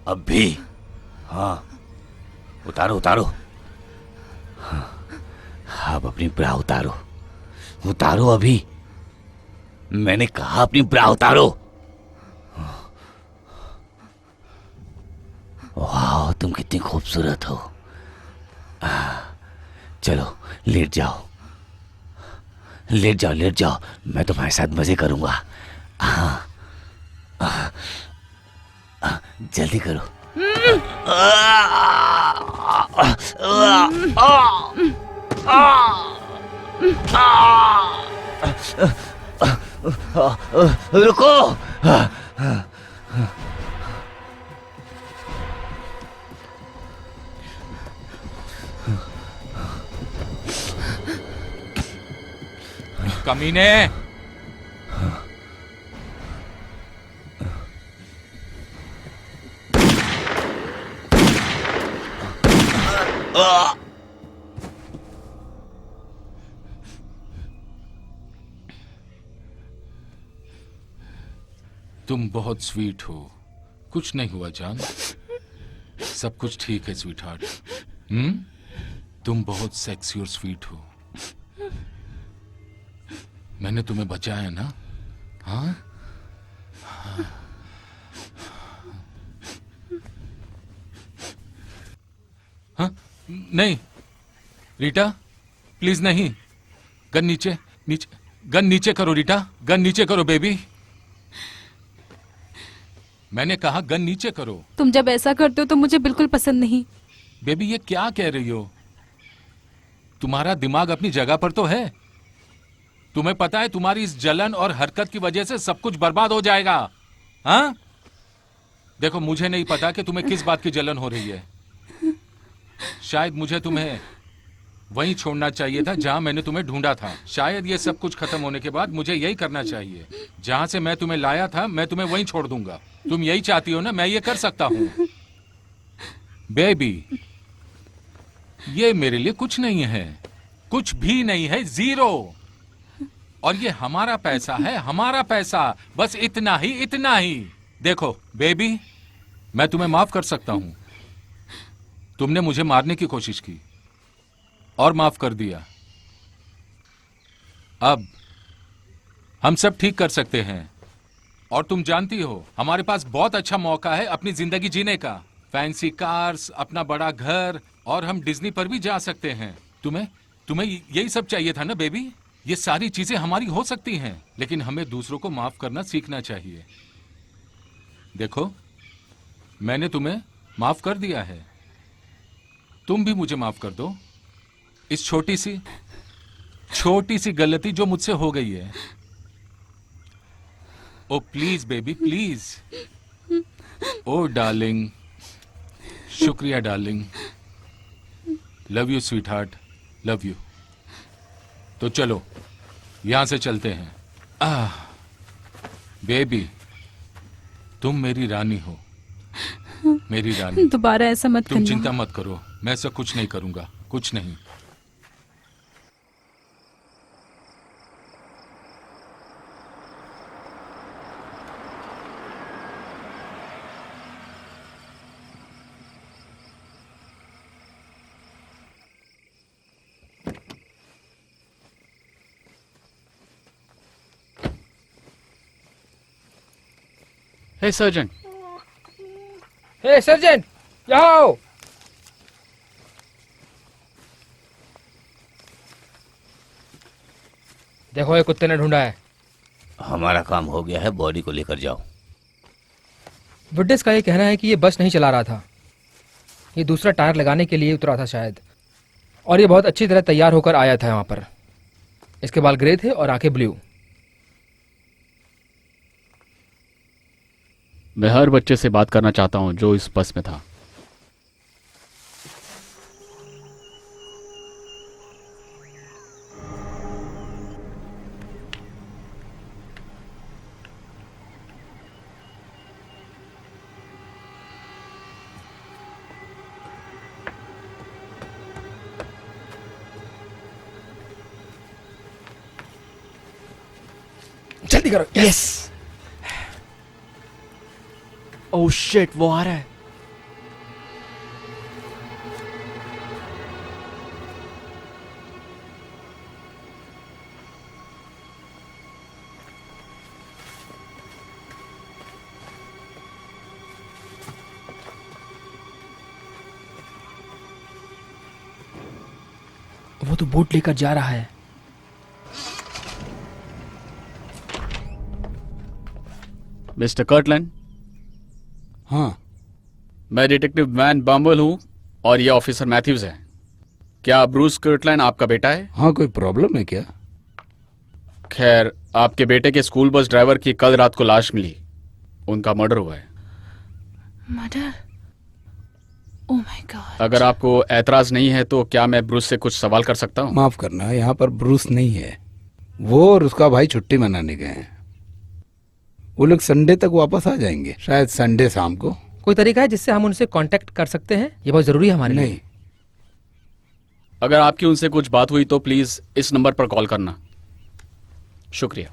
अब भी। हाँ, उतारो उतारो। हाँ, अब अपनी ब्रा उतारो, उतारो अभी। मैंने कहा अपनी ब्रा उतारो। वाह, तुम कितनी खूबसूरत हो। चलो लेट जाओ, लेट जाओ, लेट जाओ। मैं तुम्हारे साथ मजे करूंगा। जल्दी करो। रुको। कमीने, तुम बहुत स्वीट हो। कुछ नहीं हुआ जान, सब कुछ ठीक है स्वीट हार्ट। तुम बहुत सेक्सी और स्वीट हो। मैंने तुम्हें बचाया ना? हाँ, हाँ? नहीं रीटा, प्लीज नहीं। गन नीचे, नीचे, गन नीचे करो रीटा, गन नीचे करो बेबी। मैंने कहा गन नीचे करो। तुम जब ऐसा करते हो तो मुझे बिल्कुल पसंद नहीं। बेबी ये क्या कह रही हो? तुम्हारा दिमाग अपनी जगह पर तो है। तुम्हें पता है तुम्हारी इस जलन और हरकत की वजह से सब कुछ बर्बाद हो जाएगा। हाँ? देखो, मुझे नहीं पता कि तुम्हें किस बात की जलन हो रही है। शायद मुझे तुम्हें वहीं छोड़ना चाहिए था जहां मैंने तुम्हें ढूंढा था। शायद ये सब कुछ खत्म होने के बाद मुझे यही करना चाहिए। जहां से मैं तुम्हें लाया था मैं तुम्हें वहीं छोड़ दूंगा। तुम यही चाहती हो ना? मैं ये कर सकता हूं। बेबी, ये मेरे लिए कुछ नहीं है, कुछ भी नहीं है, जीरो। और ये हमारा पैसा है, हमारा पैसा, बस इतना ही, इतना ही। देखो बेबी, मैं तुम्हें माफ कर सकता हूं। तुमने मुझे मारने की कोशिश की और माफ कर दिया। अब हम सब ठीक कर सकते हैं। और तुम जानती हो, हमारे पास बहुत अच्छा मौका है अपनी जिंदगी जीने का। फैंसी कार्स, अपना बड़ा घर, और हम डिज्नी पर भी जा सकते हैं। तुम्हें यही सब चाहिए था ना बेबी? ये सारी चीजें हमारी हो सकती हैं, लेकिन हमें दूसरों को माफ करना सीखना चाहिए। देखो, मैंने तुम्हें माफ कर दिया है, तुम भी मुझे माफ कर दो। इस छोटी सी गलती जो मुझसे हो गई है। Oh please baby, please. Oh darling, शुक्रिया darling. Love you sweetheart, love you. तो चलो यहां से चलते हैं। बेबी, तुम मेरी रानी हो, मेरी रानी। दोबारा ऐसा मत तुम करना। चिंता मत करो, मैं ऐसा कुछ नहीं करूंगा, कुछ नहीं। हे सर्जन, हे सर्जन, यहाँ आओ। देखो, ये कुत्ते ने ढूंढा है। हमारा काम हो गया है, बॉडी को लेकर जाओ। विटनेस का ये कहना है कि ये बस नहीं चला रहा था। ये दूसरा टायर लगाने के लिए उतरा था शायद, और ये बहुत अच्छी तरह तैयार होकर आया था यहाँ पर। इसके बाल ग्रे थे और आंखें ब्लू। मैं हर बच्चे से बात करना चाहता हूँ जो इस बस में था। जल्दी करो। यस। ओह शिट, वो आ रहा है। वो तो बोट लेकर जा रहा है। मिस्टर कर्टलैंड, हाँ, मैं डिटेक्टिव वैन बम्बल हूँ और ये ऑफिसर मैथ्यूज है। क्या ब्रूस कर्टलैंड आपका बेटा है? हाँ, कोई प्रॉब्लम है क्या? खैर, आपके बेटे के स्कूल बस ड्राइवर की कल रात को लाश मिली। उनका मर्डर हुआ है। मर्डर? Oh my God. अगर आपको ऐतराज नहीं है तो क्या मैं ब्रूस से कुछ सवाल कर सकता हूँ? माफ करना, यहाँ पर ब्रूस नहीं है। वो और उसका भाई छुट्टी मनाने गए हैं। वो लोग संडे तक वापस आ जाएंगे, शायद संडे शाम को। कोई तरीका है जिससे हम उनसे कांटेक्ट कर सकते हैं? ये बहुत जरूरी है हमारे लिए। नहीं, अगर आपकी उनसे कुछ बात हुई तो प्लीज इस नंबर पर कॉल करना। शुक्रिया।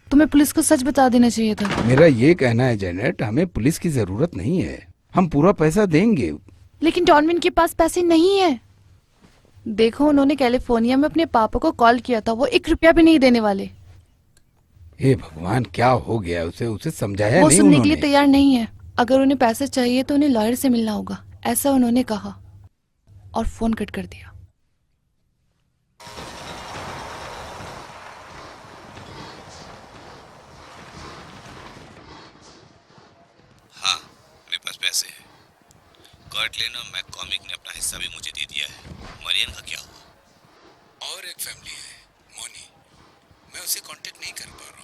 तुम्हें पुलिस को सच बता देना चाहिए था। मेरा ये कहना है जेनेट, हमें पुलिस की जरूरत नहीं है। हम पूरा पैसा देंगे। लेकिन डॉनविन के पास पैसे नहीं है। देखो, उन्होंने कैलिफोर्निया में अपने पापा को कॉल किया था, वो 1 रुपया भी नहीं देने वाले। हे भगवान, क्या हो गया उसे? उसे समझाया वो नहीं सुनने के लिए उन्होंने? तैयार नहीं है। अगर उन्हें पैसे चाहिए तो उन्हें लॉयर से मिलना होगा, ऐसा उन्होंने कहा और फोन कट कर दिया। हाँ, मेरे पास पैसे हैं। कर्टलैंड और मैककॉमिक ने अपना हिस्सा भी मुझे दे दिया है। मरियन का क्या हुआ? और एक फैमिली है, मोनी। मैं उसे कांटेक्ट नहीं कर पा रहा हूँ।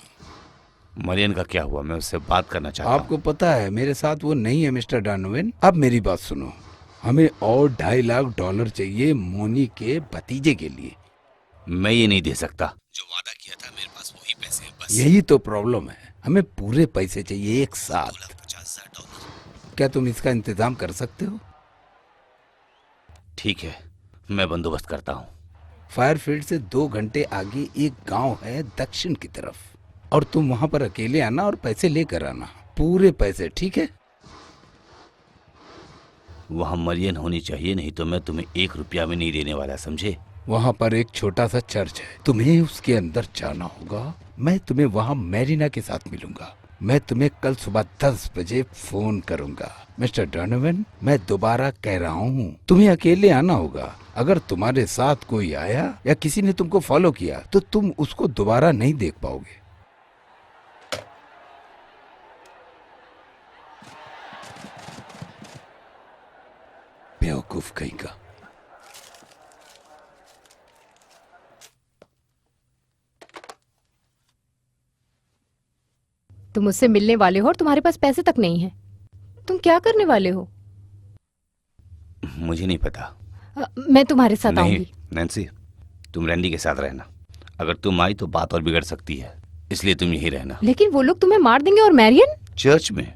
मरियन का क्या हुआ? मैं उससे बात करना चाहता हूँ। आपको पता है मेरे साथ वो नहीं है मिस्टर डॉनोवन। अब मेरी बात सुनो, हमें और $2.5 लाख चाहिए मोनी के भतीजे के लिए। मैं ये नहीं दे सकता। जो वादा किया था मेरे पास वही पैसे हैं बस। यही तो प्रॉब्लम है, हमें पूरे पैसे चाहिए एक साथ। $2,50,000। क्या तुम इसका इंतजाम कर सकते हो? ठीक है, मैं बंदोबस्त करता हूँ। फायरफील्ड से 2 घंटे आगे एक गांव है दक्षिण की तरफ, और तुम वहां पर अकेले आना और पैसे लेकर आना, पूरे पैसे, ठीक है? वहाँ मरियन होनी चाहिए, नहीं तो मैं तुम्हें 1 रुपया भी नहीं देने वाला, समझे? वहां पर एक छोटा सा चर्च है, तुम्हें उसके अंदर जाना होगा। मैं तुम्हें वहां मैरिना के साथ मिलूंगा। मैं तुम्हें कल सुबह 10 बजे फोन करूंगा। मिस्टर डॉनोवन, मैं दोबारा कह रहा हूँ, तुम्हें अकेले आना होगा। अगर तुम्हारे साथ कोई आया या किसी ने तुमको फॉलो किया तो तुम उसको दोबारा नहीं देख पाओगे। बेवकूफ कहीं का। तुम मुझसे मिलने वाले हो और तुम्हारे पास पैसे तक नहीं है। तुम क्या करने वाले हो? मुझे नहीं पता। मैं तुम्हारे साथ नहीं आऊंगी। नैन्सी, तुम रैंडी के साथ रहना। अगर तुम आई तो बात और बिगड़ सकती है, इसलिए तुम यहीं रहना। लेकिन वो लोग तुम्हें मार देंगे। और मैरियन? चर्च में?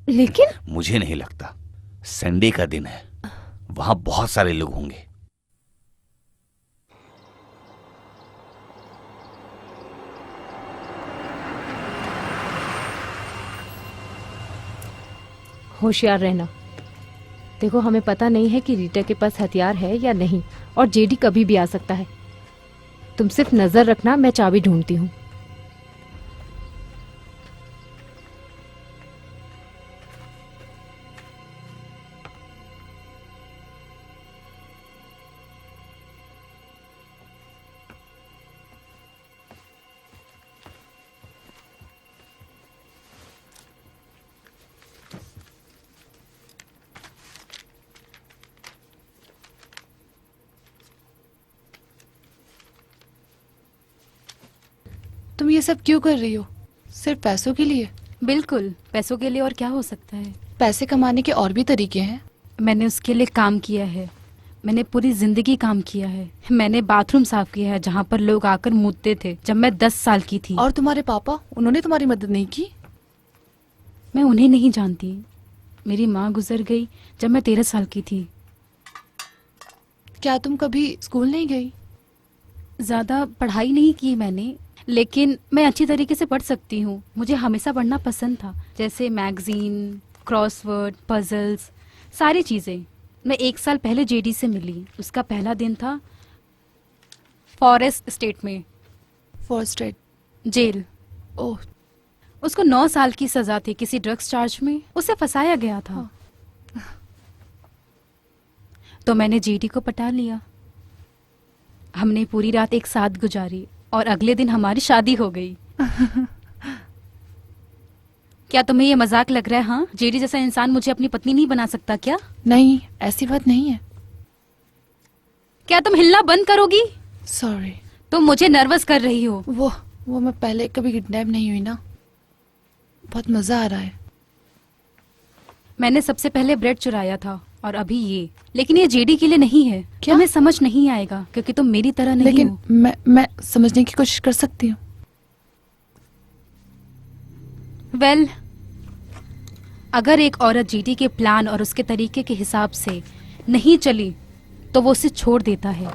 लेकिन मुझे नहीं लगता। संडे का दिन है, वहां बहुत सारे लोग होंगे। होशियार रहना। देखो, हमें पता नहीं है कि रीटा के पास हथियार है या नहीं, और जेडी कभी भी आ सकता है। तुम सिर्फ नजर रखना, मैं चाबी ढूंढती हूँ। तुम ये सब क्यों कर रही हो? सिर्फ पैसों के लिए? बिल्कुल, पैसों के लिए, और क्या हो सकता है। पैसे कमाने के और भी तरीके हैं। मैंने उसके लिए काम किया है, मैंने पूरी जिंदगी काम किया है। मैंने बाथरूम साफ किया है जहाँ पर लोग आकर मुतते थे जब मैं 10 साल की थी। और तुम्हारे पापा, उन्होंने तुम्हारी मदद नहीं की? मैं उन्हें नहीं जानती। मेरी माँ गुजर गई जब मैं 13 साल की थी। क्या तुम कभी स्कूल नहीं गई? ज़्यादा पढ़ाई नहीं की मैंने, लेकिन मैं अच्छी तरीके से पढ़ सकती हूँ। मुझे हमेशा पढ़ना पसंद था, जैसे मैगजीन, क्रॉसवर्ड, पजल्स, सारी चीज़ें। मैं 1 साल पहले जेडी से मिली। उसका पहला दिन था फॉरेस्ट स्टेट में, फर्स्ट एड जेल। ओह, उसको 9 साल की सजा थी किसी ड्रग्स चार्ज में। उसे फंसाया गया था। तो मैंने जेडी को पटा लिया। हमने पूरी रात एक साथ गुजारी और अगले दिन हमारी शादी हो गई। क्या तुम्हें ये मजाक लग रहा है? हाँ, जेडी जैसा इंसान मुझे अपनी पत्नी नहीं बना सकता क्या? नहीं, ऐसी बात नहीं है। क्या तुम हिलना बंद करोगी? सॉरी। तुम मुझे नर्वस कर रही हो। वो मैं पहले कभी किडनैप नहीं हुई ना। बहुत मजा आ रहा है। मैंने सबसे पहले ब्रेड चुराया था और अभी ये, लेकिन ये जेडी के लिए नहीं है। क्या? तुम्हें समझ नहीं आएगा क्योंकि तुम मेरी तरह नहीं लेकिन हो। मैं समझने की कोशिश कर सकती हूँ। वेल, अगर एक औरत जेडी के प्लान और उसके तरीके के हिसाब से नहीं चली तो वो उसे छोड़ देता है।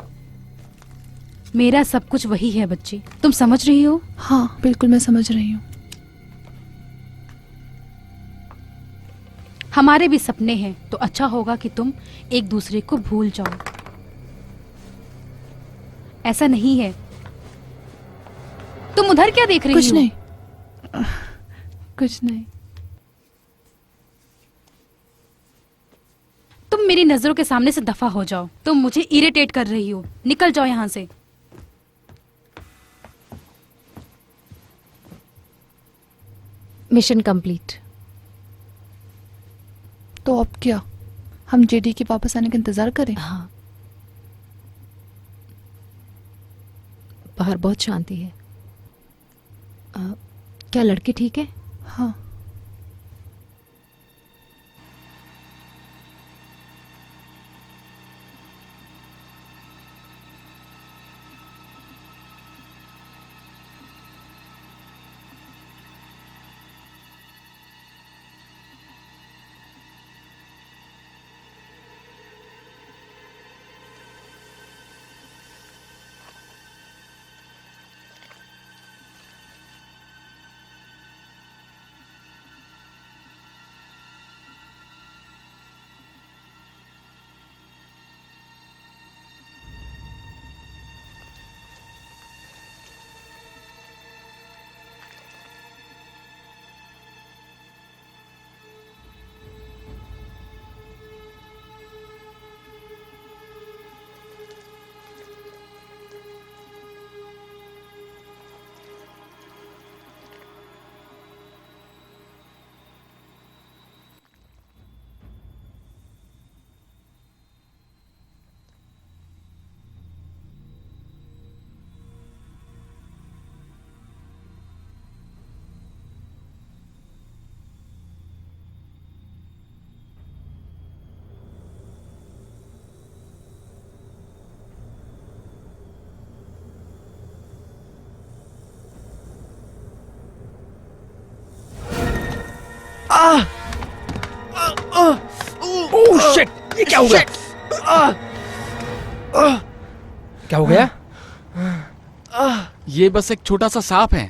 मेरा सब कुछ वही है बच्चे, तुम समझ रही हो? हाँ, बिल्कुल मैं समझ रही हूँ। हमारे भी सपने हैं, तो अच्छा होगा कि तुम एक दूसरे को भूल जाओ। ऐसा नहीं है। तुम उधर क्या देख रही हो? कुछ नहीं, कुछ नहीं। तुम मेरी नजरों के सामने से दफा हो जाओ। तुम मुझे इरिटेट कर रही हो। निकल जाओ यहां से। Mission complete. तो अब क्या, हम जेडी के वापस आने का इंतजार करें? हाँ, बाहर बहुत शांति है। क्या लड़की ठीक है? हाँ। ओह शिट, ये क्या हो गया? क्या हो गया? ये बस एक छोटा सा सांप है।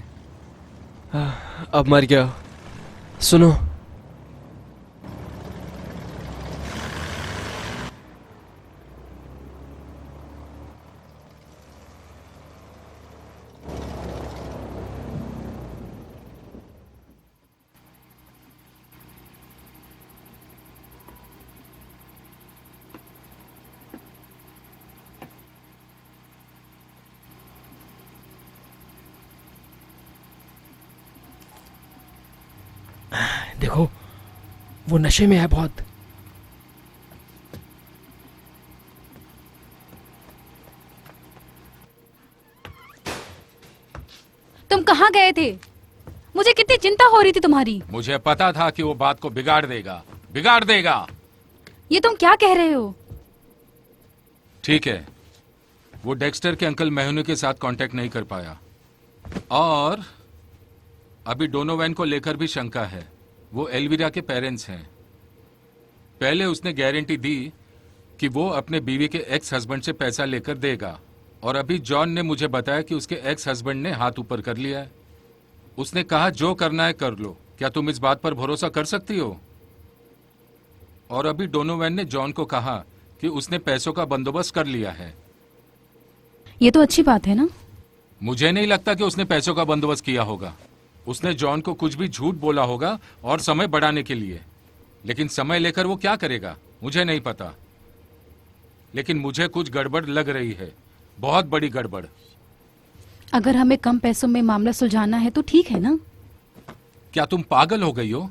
अब मर गया। सुनो, देखो, वो नशे में है बहुत। तुम कहाँ कहाँ गए थे? मुझे कितनी चिंता हो रही थी तुम्हारी। मुझे पता था कि वो बात को बिगाड़ देगा, बिगाड़ देगा। ये तुम क्या कह रहे हो? ठीक है, वो डेक्स्टर के अंकल मेहनू के साथ कांटेक्ट नहीं कर पाया और अभी डोनोवैन को लेकर भी शंका है। वो एल्विरा के पेरेंट्स हैं। पहले उसने गारंटी दी कि वो अपने बीवी के एक्स हस्बैंड से पैसा लेकर देगा और अभी जॉन ने मुझे बताया कि उसके एक्स हस्बैंड ने हाथ ऊपर कर लिया है। उसने कहा जो करना है कर लो। क्या तुम इस बात पर भरोसा कर सकती हो? और अभी डोनोवैन ने जॉन को कहा कि उसने पैसों का बंदोबस्त कर लिया है। ये तो अच्छी बात है ना। मुझे नहीं लगता कि उसने पैसों का बंदोबस्त किया होगा। उसने जॉन को कुछ भी झूठ बोला होगा और समय बढ़ाने के लिए। लेकिन समय लेकर वो क्या करेगा मुझे नहीं पता, लेकिन मुझे कुछ गड़बड़ लग रही है, बहुत बड़ी गड़बड़। अगर हमें कम पैसों में मामला सुलझाना है तो ठीक है ना। क्या तुम पागल हो गई हो?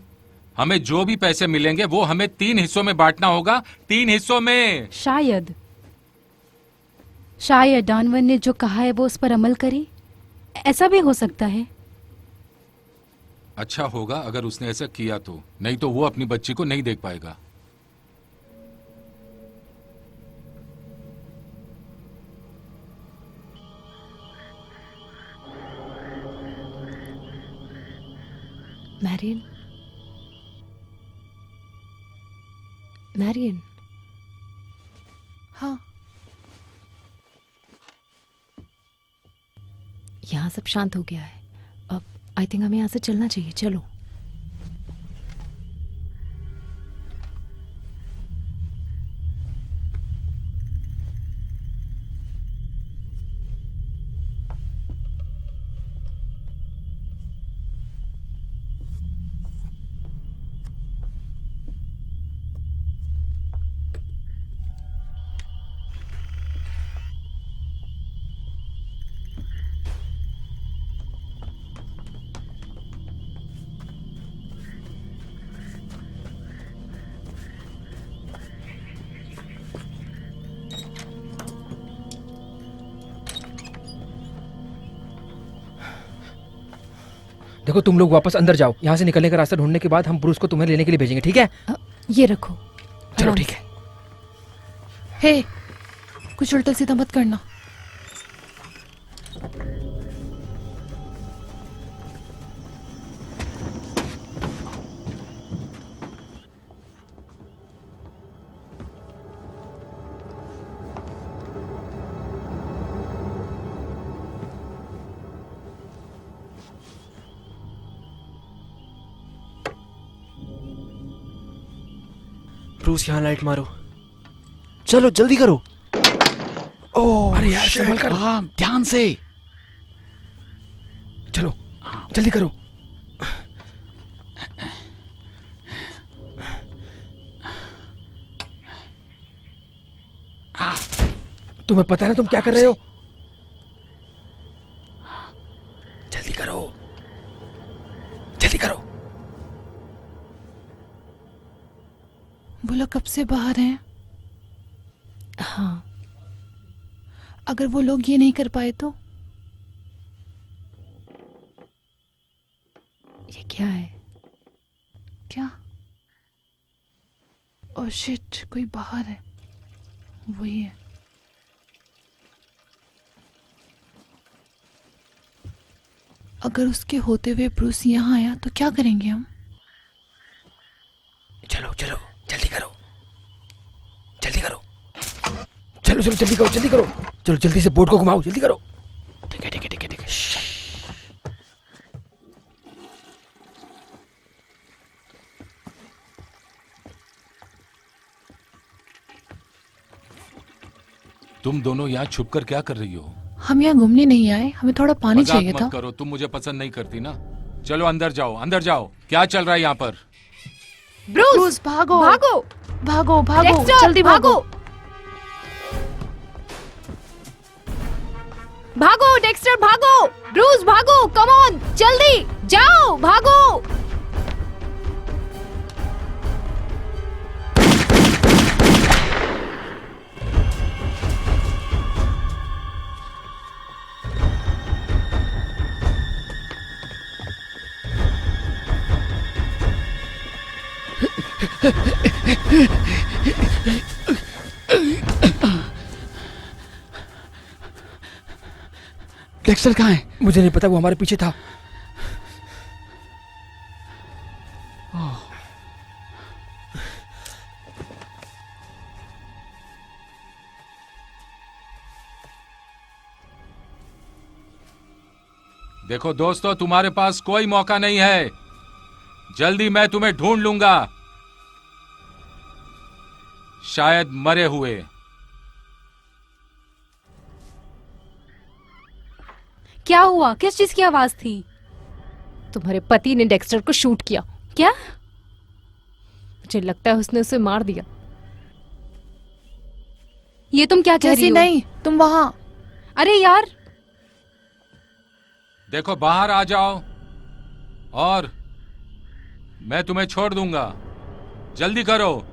हमें जो भी पैसे मिलेंगे वो हमें 3 हिस्सों में बांटना होगा, 3 हिस्सों में। शायद डॉनवन ने जो कहा है वो उस पर अमल करे। ऐसा भी हो सकता है। अच्छा होगा अगर उसने ऐसा किया तो, नहीं तो वो अपनी बच्ची को नहीं देख पाएगा। Marion, Marion. हाँ, यहाँ सब शांत हो गया है। अब आई थिंक हमें यहाँ से चलना चाहिए। चलो। देखो तुम लोग वापस अंदर जाओ। यहाँ से निकलने का रास्ता ढूंढने के बाद हम ब्रूस को तुम्हें लेने के लिए भेजेंगे, ठीक है? ये रखो। चलो आराम ठीक से। है। हे, कुछ उल्टा सीधा मत करना। ब्रूस यहाँ लाइट मारो, चलो जल्दी करो। ओह अरे यार संभल कर। हाँ, ध्यान से। चलो जल्दी करो। तुम्हें पता है ना तुम क्या कर रहे हो? जल्दी करो, जल्दी करो। वो लोग कब से बाहर हैं? हाँ, अगर वो लोग ये नहीं कर पाए तो? ये क्या है? क्या? ओह शिट, कोई बाहर है। वही है। अगर उसके होते हुए ब्रूस यहाँ आया तो क्या करेंगे हम? चलो चलो जल्दी करो, जल्दी करो। चलो चलो जल्दी करो, जल्दी करो। चलो जल्दी से बोट को घुमाओ, जल्दी करो। ठीक है ठीक है ठीक है ठीक है। तुम दोनों यहाँ छुपकर क्या कर रही हो? हम यहाँ घूमने नहीं आए, हमें थोड़ा पानी मजाक चाहिए मत था। करो, तुम मुझे पसंद नहीं करती ना। चलो अंदर जाओ, अंदर जाओ। क्या चल रहा है यहाँ पर? ब्रूस भागो भागो, भागो भागो, डेक्स्टर, जल्दी भागो। भागो डेक्स्टर, भागो। ब्रूस भागो, कम ऑन, जल्दी जाओ, भागो। डेक्स्टर कहाँ है? मुझे नहीं पता, वो हमारे पीछे था। देखो दोस्तों, तुम्हारे पास कोई मौका नहीं है। जल्दी मैं तुम्हें ढूंढ लूंगा, शायद मरे हुए। क्या हुआ? किस चीज की आवाज थी? तुम्हारे पति ने डेक्स्टर को शूट किया। क्या? मुझे लगता है उसने उसे मार दिया। ये तुम क्या कह रही जैसी हो? नहीं, तुम वहां। अरे यार, देखो बाहर आ जाओ और मैं तुम्हें छोड़ दूंगा। जल्दी करो।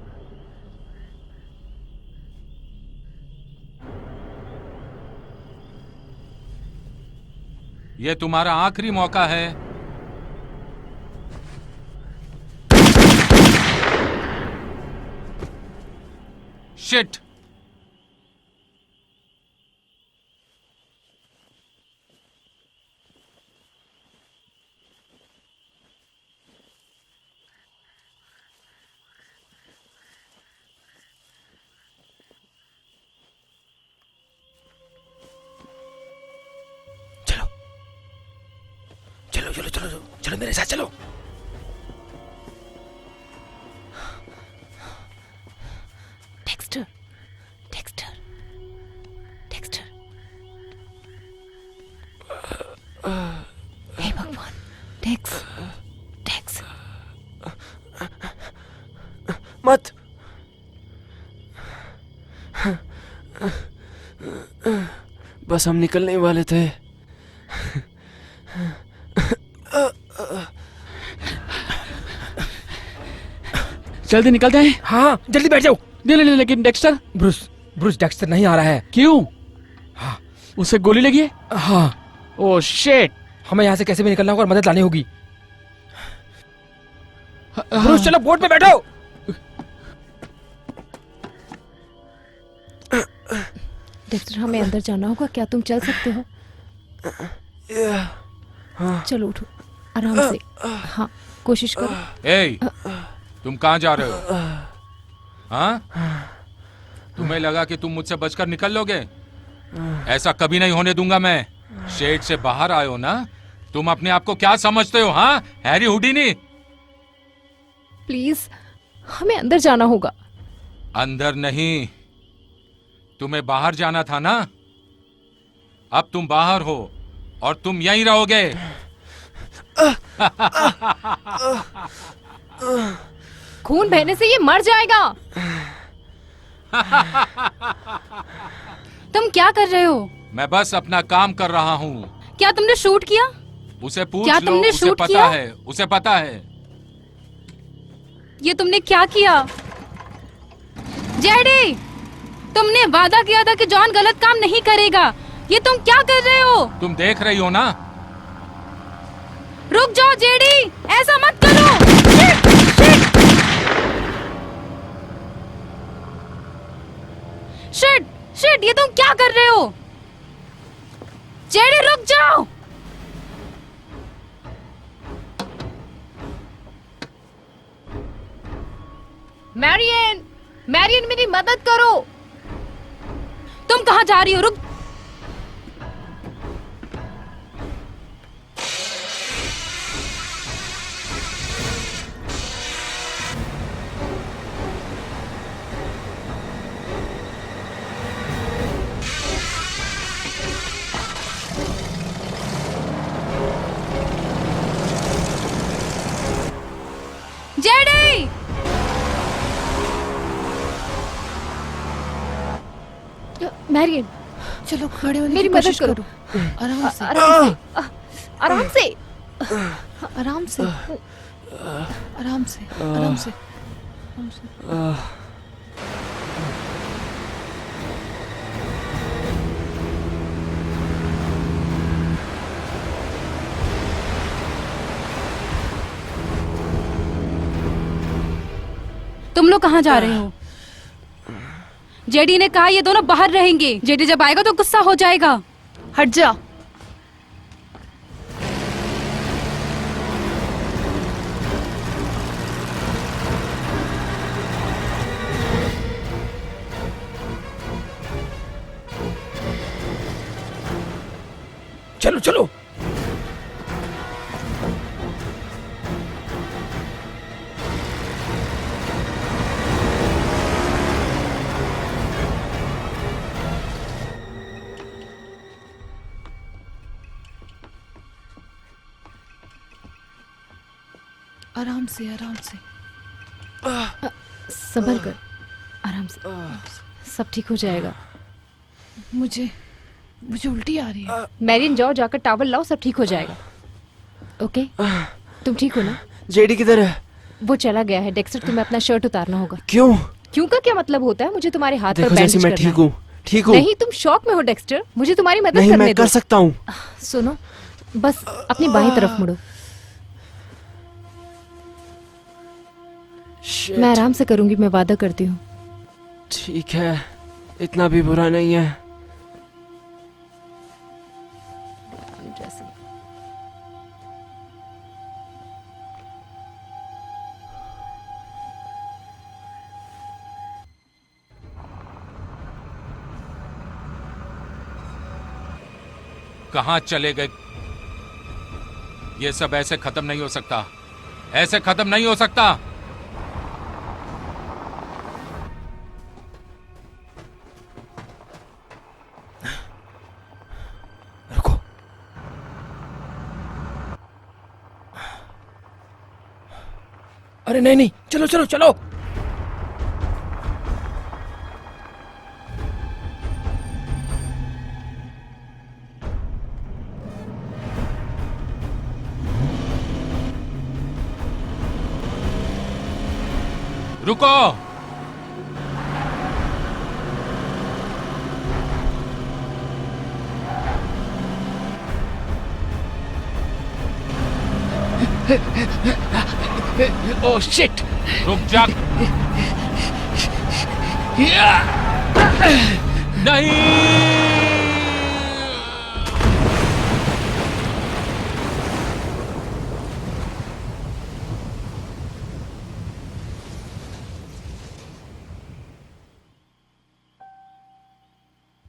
ये तुम्हारा आखिरी मौका है। शिट। चलो चलो चलो चलो चलो मेरे साथ चलो। Dexter, Dexter, Dexter. हे भगवान, डेक्स, डेक्स। मत। बस हम निकलने ही वाले थे। जल्दी निकलते हैं। हाँ जल्दी बैठ जाओ। नहीं नहीं, लेकिन डेक्स्टर। ब्रूस डेक्स्टर नहीं आ रहा है। क्यों? हाँ। उसे गोली लगी है? हाँ। Oh shit. हमें यहाँ से कैसे भी निकलना होगा और मदद लानी होगी। ब्रूस चलो बोट में बैठो। डेक्स्टर, हमें अंदर जाना होगा। क्या तुम चल सकते हो? चलो उठो आराम से। हाँ कोशिश करो। ए, तुम कहाँ जा रहे हो? हाँ? तुम्हें लगा कि तुम मुझसे बचकर निकल लोगे? ऐसा कभी नहीं होने दूंगा मैं। शेड से बाहर आए हो ना? तुम अपने आप को क्या समझते हो? हाँ, हैरी हुडीनी। प्लीज हमें अंदर जाना होगा। अंदर नहीं, तुम्हें बाहर जाना था ना? अब तुम बाहर हो और तुम यहीं रहोगे। खून बहने से ये मर जाएगा। तुम क्या कर रहे हो? मैं बस अपना काम कर रहा हूँ। क्या तुमने शूट किया? उसे पूछ क्या लो, तुमने उसे शूट पता किया? है, उसे पता है। ये तुमने क्या किया? जेडी, तुमने वादा किया था कि जॉन गलत काम नहीं करेगा। ये तुम क्या कर रहे हो? तुम देख रही हो ना? रुक जाओ जेडी, ऐसा मत करो। शिट, शिट, शिट, शिट, ये तुम क्या कर रहे हो? जेडी रुक जाओ। मैरियन, मैरियन मेरी मदद करो। तुम कहाँ जा रही हो? रुक। जेडी, मैरियन चलो खड़े होने मेरी की मदद कोशिश करो। करो। आराम से, आराम से। आराम से, आराम से, आराम से, आराम से। तुम लोग कहाँ जा रहे हो? जेडी ने कहा ये दोनों बाहर रहेंगे। जेडी जब आएगा तो गुस्सा हो जाएगा। हट जा। चलो चलो। आराम से आराम से। संभल कर, आराम से, सब ठीक हो जाएगा। मुझे उल्टी आ रही है। मैरिन जाओ, जाकर टावल लाओ, सब ठीक हो जाएगा। ओके, तुम ठीक हो ना? जेडी किधर है? वो चला गया है। डेक्स्टर, तुम्हें अपना शर्ट उतारना होगा। क्यों? क्यों का क्या मतलब होता है? मुझे तुम्हारे हाथ पर देखो बैंडेज जैसे मैं करना ठीक हूँ, ठीक हूँ। नहीं, तुम शॉक में हो डेक्स्टर। मुझे तुम्हारी मदद नहीं, करने मैं दो। कर सकता हूँ। सुनो, बस अपनी बाईं तरफ मुड़ो। Shit. मैं आराम से करूंगी, मैं वादा करती हूँ। ठीक है, इतना भी बुरा नहीं है। कहाँ चले गए? ये सब ऐसे खत्म नहीं हो सकता, ऐसे खत्म नहीं हो सकता। रुको। अरे नहीं नहीं, चलो चलो चलो। रुको। Oh shit. रुक जा। नहीं।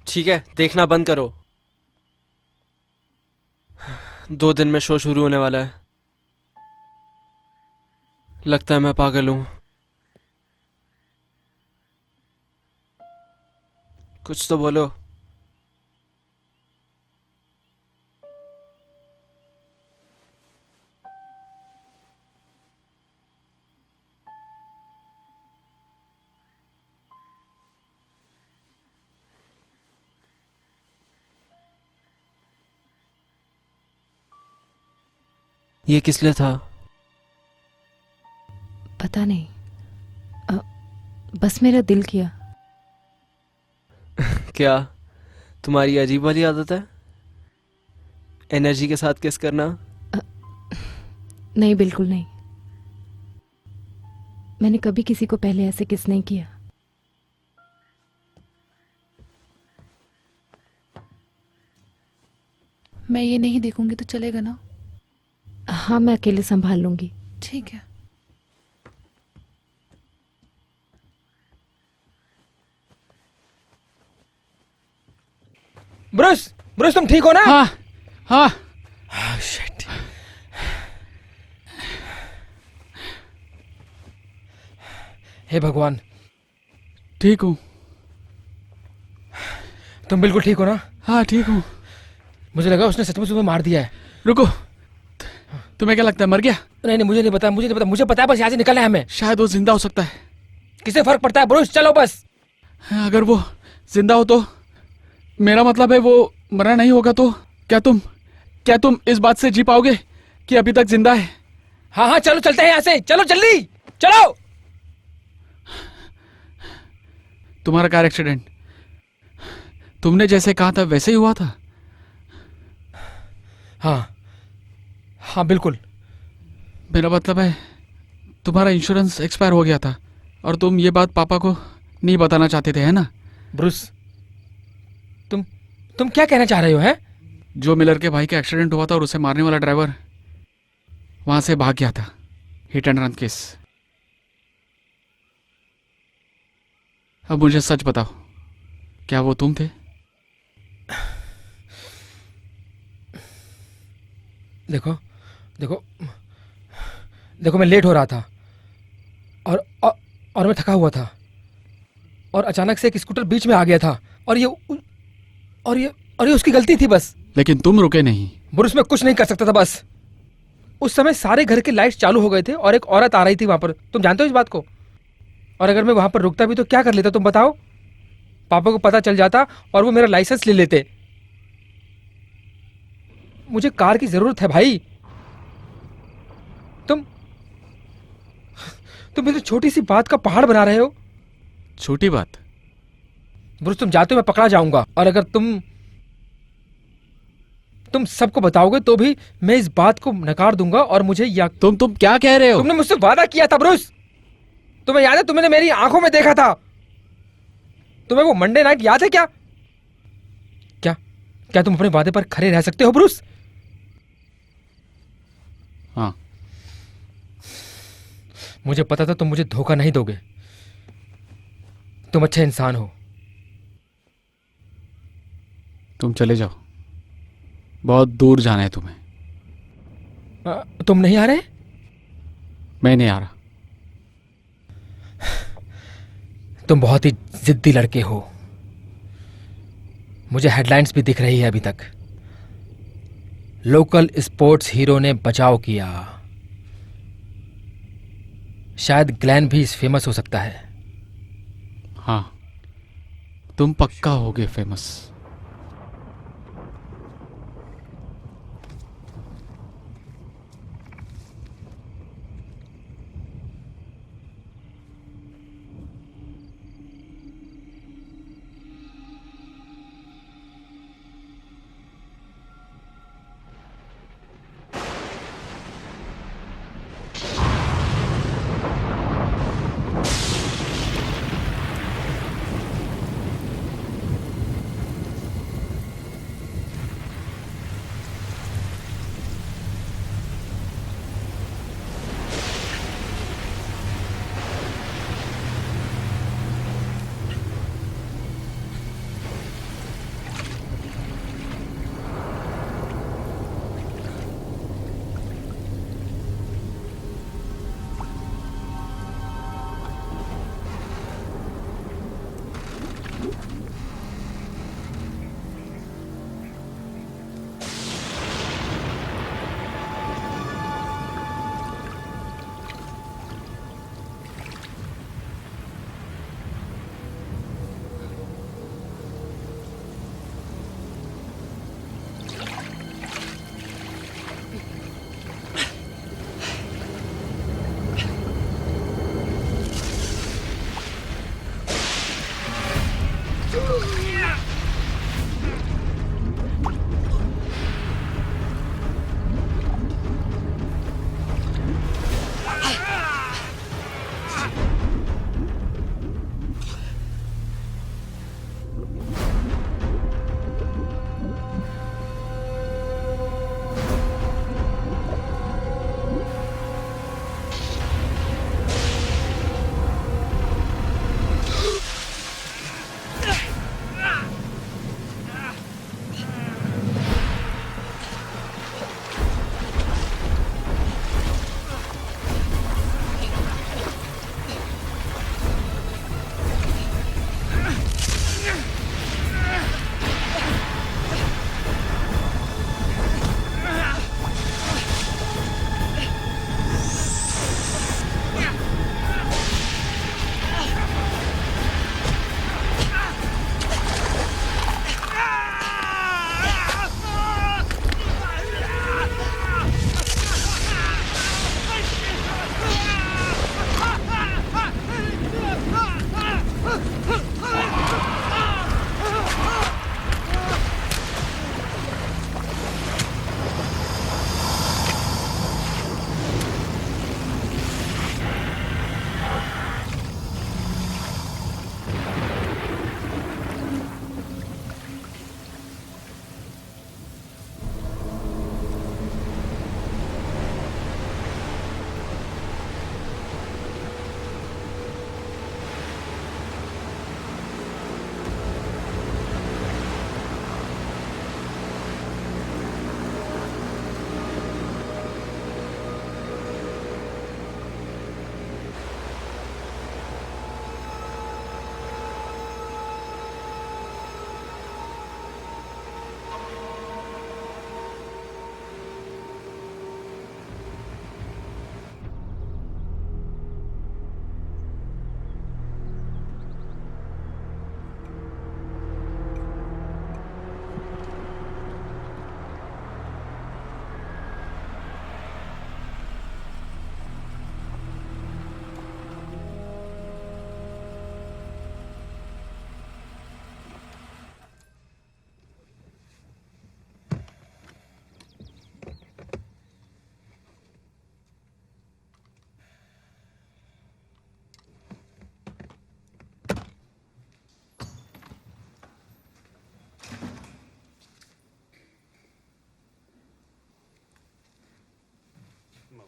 ठीक है, देखना बंद करो। 2 दिन में शो शुरू होने वाला है। लगता है मैं पागल हूं। कुछ तो बोलो। ये किस लिए था? पता नहीं, बस मेरा दिल किया। क्या तुम्हारी अजीब वाली आदत है एनर्जी के साथ किस करना? नहीं, बिल्कुल नहीं। मैंने कभी किसी को पहले ऐसे किस नहीं किया। मैं ये नहीं देखूंगी तो चलेगा ना? हाँ, मैं अकेले संभाल लूंगी। ठीक है। ब्रूस, ब्रूस तुम ठीक हो ना? हाँ हाँ। शिट। हे भगवान। ठीक हूँ। तुम बिल्कुल ठीक हो ना? हाँ ठीक हूँ। मुझे लगा उसने सचमुच तुम्हें मार दिया है। रुको, तुम्हें क्या लगता है मर गया? नहीं नहीं, मुझे नहीं पता, मुझे नहीं पता। मुझे पता है बस यहाँ से निकलना है हमें। शायद वो जिंदा हो सकता है। किसे फर्क पड़ता है ब्रूस, चलो बस। अगर वो जिंदा हो तो मेरा मतलब है वो मरा नहीं होगा तो क्या तुम इस बात से जी पाओगे कि अभी तक जिंदा है? हाँ हाँ चलो, चलते हैं यहाँ से। चलो जल्दी चलो। तुम्हारा कार एक्सीडेंट तुमने जैसे कहा था वैसे ही हुआ था? हाँ हाँ बिल्कुल। मेरा मतलब है तुम्हारा इंश्योरेंस एक्सपायर हो गया था और तुम ये बात पापा को नहीं बताना चाहते थे, है ना? ब्रूस, तुम क्या कहना चाह रहे हो, हैं? जो मिलर के भाई का एक्सीडेंट हुआ था और उसे मारने वाला ड्राइवर वहां से भाग गया था। Hit and run case. अब मुझे सच बताओ, क्या वो तुम थे? देखो देखो देखो, मैं लेट हो रहा था और मैं थका हुआ था और अचानक से एक स्कूटर बीच में आ गया था और ये उसकी गलती थी बस। लेकिन तुम रुके नहीं। ब्रूस, मैं कुछ नहीं कर सकता था बस। उस समय सारे घर के लाइट्स चालू हो गए थे और एक औरत आ रही थी वहां पर। तुम जानते हो इस बात को? और अगर मैं वहां पर रुकता भी तो क्या कर लेता, तुम बताओ? पापा को पता चल जाता और वो मेरा लाइसेंस ले लेते। मुझे कार की जरूरत है भाई। तुम मेरी छोटी सी बात का पहाड़ बना रहे हो। छोटी बात? ब्रूस, तुम जाते हो मैं पकड़ा जाऊंगा और अगर तुम सबको बताओगे तो भी मैं इस बात को नकार दूंगा और मुझे तुम क्या कह रहे हो? तुमने मुझसे वादा किया था ब्रूस। तुम्हें याद है? तुमने मेरी आंखों में देखा था। तुम्हें वो मंडे नाइट याद है क्या? क्या तुम अपने वादे पर खड़े रह सकते हो ब्रूस? हाँ। मुझे पता था तुम मुझे धोखा नहीं दोगे। तुम अच्छे इंसान हो। तुम चले जाओ, बहुत दूर जाना है तुम्हें। तुम नहीं आ रहे? मैं नहीं आ रहा। तुम बहुत ही जिद्दी लड़के हो। मुझे हेडलाइंस भी दिख रही है अभी तक। लोकल स्पोर्ट्स हीरो ने बचाव किया। शायद ग्लेन भी फेमस हो सकता है। हाँ, तुम पक्का होगे फेमस।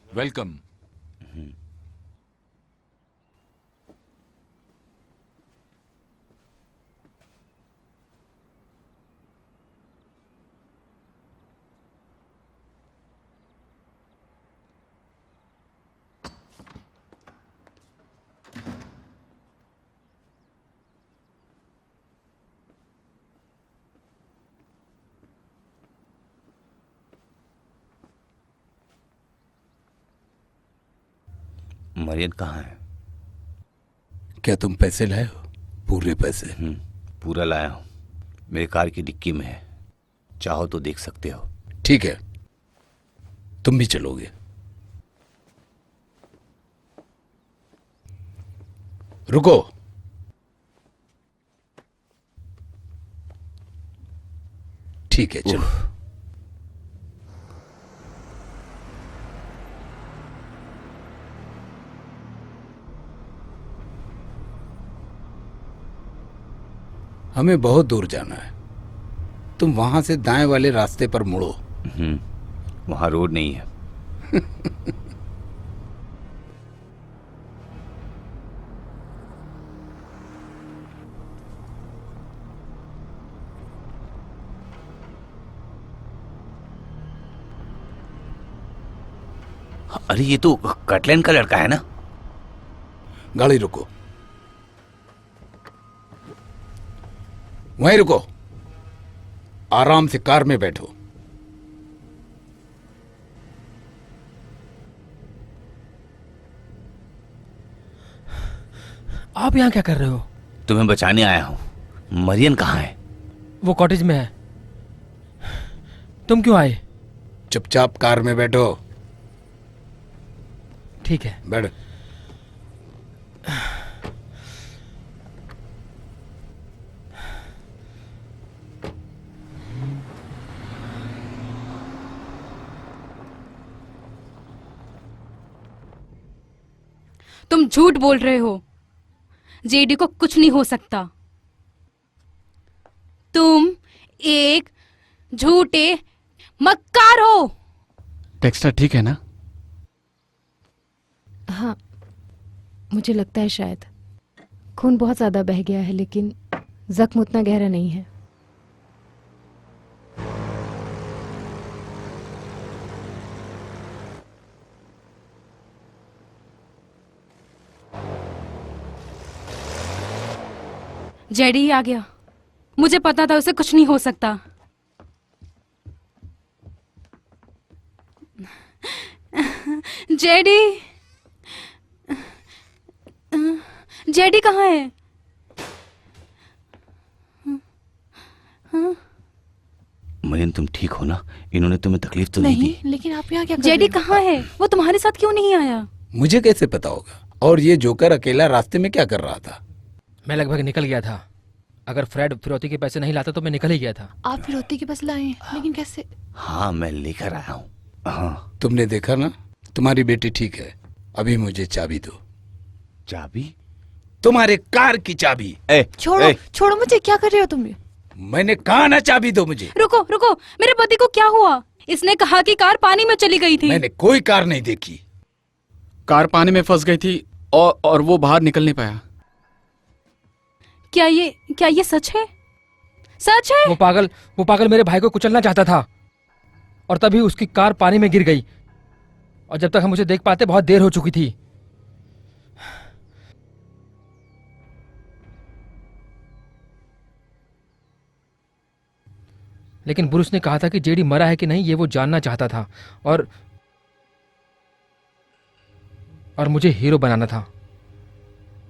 वेलकम। मरियन कहाँ है? क्या तुम पैसे लाए हो? पूरे पैसे? पूरा लाया हूँ, मेरी कार की डिक्की में है, चाहो तो देख सकते हो। ठीक है, तुम भी चलोगे? रुको। ठीक है, चलो। हमें बहुत दूर जाना है, तुम वहां से दाएं वाले रास्ते पर मुड़ो। वहां रोड नहीं है। अरे ये तो कटलैंड का लड़का है ना? गाड़ी रुको, वहीं रुको, आराम से कार में बैठो। आप यहाँ क्या कर रहे हो? तुम्हें बचाने आया हूं। मरियन कहाँ है? वो कॉटेज में है। तुम क्यों आए? चुपचाप कार में बैठो। ठीक है, बैठ। तुम झूठ बोल रहे हो। जेडी को कुछ नहीं हो सकता। तुम एक झूठे मक्कार हो। डेक्स्टर ठीक है ना? हाँ, मुझे लगता है शायद खून बहुत ज़्यादा बह गया है, लेकिन जख्म उतना गहरा नहीं है। जेडी ही आ गया। मुझे पता था उसे कुछ नहीं हो सकता। जेडी, जेडी कहाँ है? मरियन तुम ठीक हो ना? इन्होंने तुम्हें तकलीफ तो नहीं नहीं, दी? लेकिन आप यहाँ क्या कर जेडी रहे हो? कहाँ है? वो तुम्हारे साथ क्यों नहीं आया? मुझे कैसे पता होगा? और ये जोकर अकेला रास्ते में क्या कर रहा था? मैं लगभग निकल गया था। अगर फ्रेड फिरौती के पैसे नहीं लाता तो मैं निकल ही गया था। आप फिरौती के बस लाए, लेकिन कैसे? हाँ मैं लेकर आया हूँ। हाँ। तुमने देखा ना, तुम्हारी बेटी ठीक है। अभी मुझे चाबी दो। चाबी? तुम्हारे कार की चाबी। छोड़ो, छोड़ो मुझे, क्या कर रहे हो तुम? मैंने कहा ना, चाबी दो मुझे। रुको रुको, मेरे पति को क्या हुआ? इसने कहा कि कार पानी में चली गई थी। मैंने कोई कार नहीं देखी। कार पानी में फंस गई थी और वो बाहर निकल नहीं पाया। क्या ये सच है? सच है? वो पागल मेरे भाई को कुचलना चाहता था और तभी उसकी कार पानी में गिर गई, और जब तक हम उसे देख पाते बहुत देर हो चुकी थी। लेकिन ब्रूस ने कहा था कि जेडी मरा है कि नहीं ये वो जानना चाहता था, और मुझे हीरो बनाना था।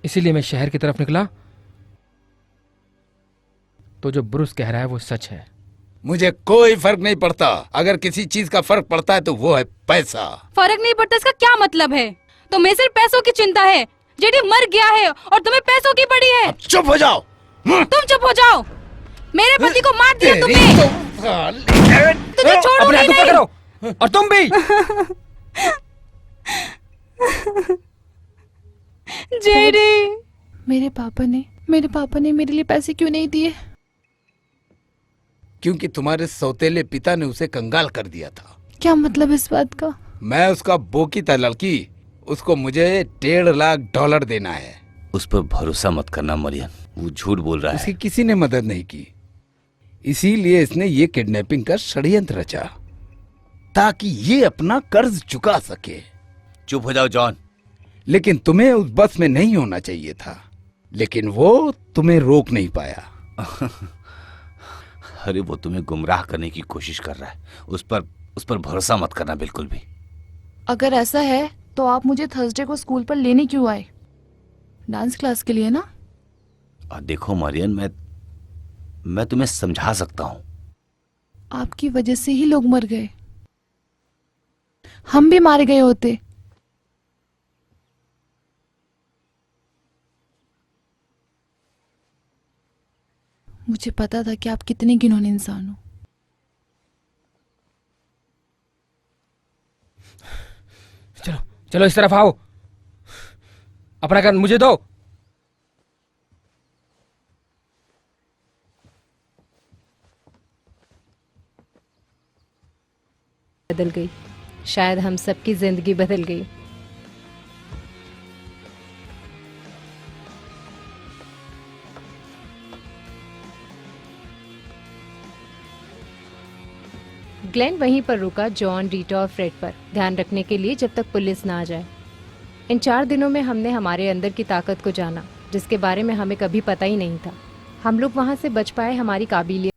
इसीलिए मैं शहर की तरफ निकला। तो जो ब्रूस कह रहा है वो सच है। मुझे कोई फर्क नहीं पड़ता। अगर किसी चीज का फर्क पड़ता है तो वो है पैसा। फर्क नहीं पड़ता इसका क्या मतलब है? तुम्हें सिर्फ पैसों की चिंता है। जेडी मर गया है और तुम्हें पैसों की पड़ी है। अब चुप हो जाओ। तुम चुप हो जाओ। मेरे पति को मार दिया तुमने। तुझे छोड़ूंगी अपने हाथों नहीं। पकड़ो, और तुम भी। जेडी, मेरे पापा ने मेरे लिए पैसे क्यों नहीं दिए? क्योंकि तुम्हारे सौतेले पिता ने उसे कंगाल कर दिया था। क्या मतलब इस बात का? मैं उसका बोकी था लड़की, उसको मुझे $1.5 लाख देना है। उस पर भरोसा मत करना मरियन, वो झूठ बोल रहा उसकी है। किसी ने मदद नहीं की, इसीलिए इसने ये किडनैपिंग का षड्यंत्र रचा ताकि ये अपना कर्ज चुका सके। चुप हो जाओ जॉन। लेकिन तुम्हें उस बस में नहीं होना चाहिए था, लेकिन वो तुम्हें रोक नहीं पाया। अरे वो तुम्हें गुमराह करने की कोशिश कर रहा है, उस पर भरोसा मत करना बिल्कुल भी। अगर ऐसा है तो आप मुझे थर्सडे को स्कूल पर लेने क्यों आए? डांस क्लास के लिए ना? और देखो मरियन, मैं तुम्हें समझा सकता हूँ। आपकी वजह से ही लोग मर गए, हम भी मारे गए होते। मुझे पता था कि आप कितने घिनौने इंसान हो। चलो चलो इस तरफ आओ, अपना गन मुझे दो। बदल गई, शायद हम सबकी जिंदगी बदल गई। ग्लेन वहीं पर रुका जॉन, रीटा और फ्रेड पर ध्यान रखने के लिए जब तक पुलिस ना आ जाए। इन 4 दिनों में हमने हमारे अंदर की ताकत को जाना, जिसके बारे में हमें कभी पता ही नहीं था। हम लोग वहां से बच पाए हमारी काबिलियत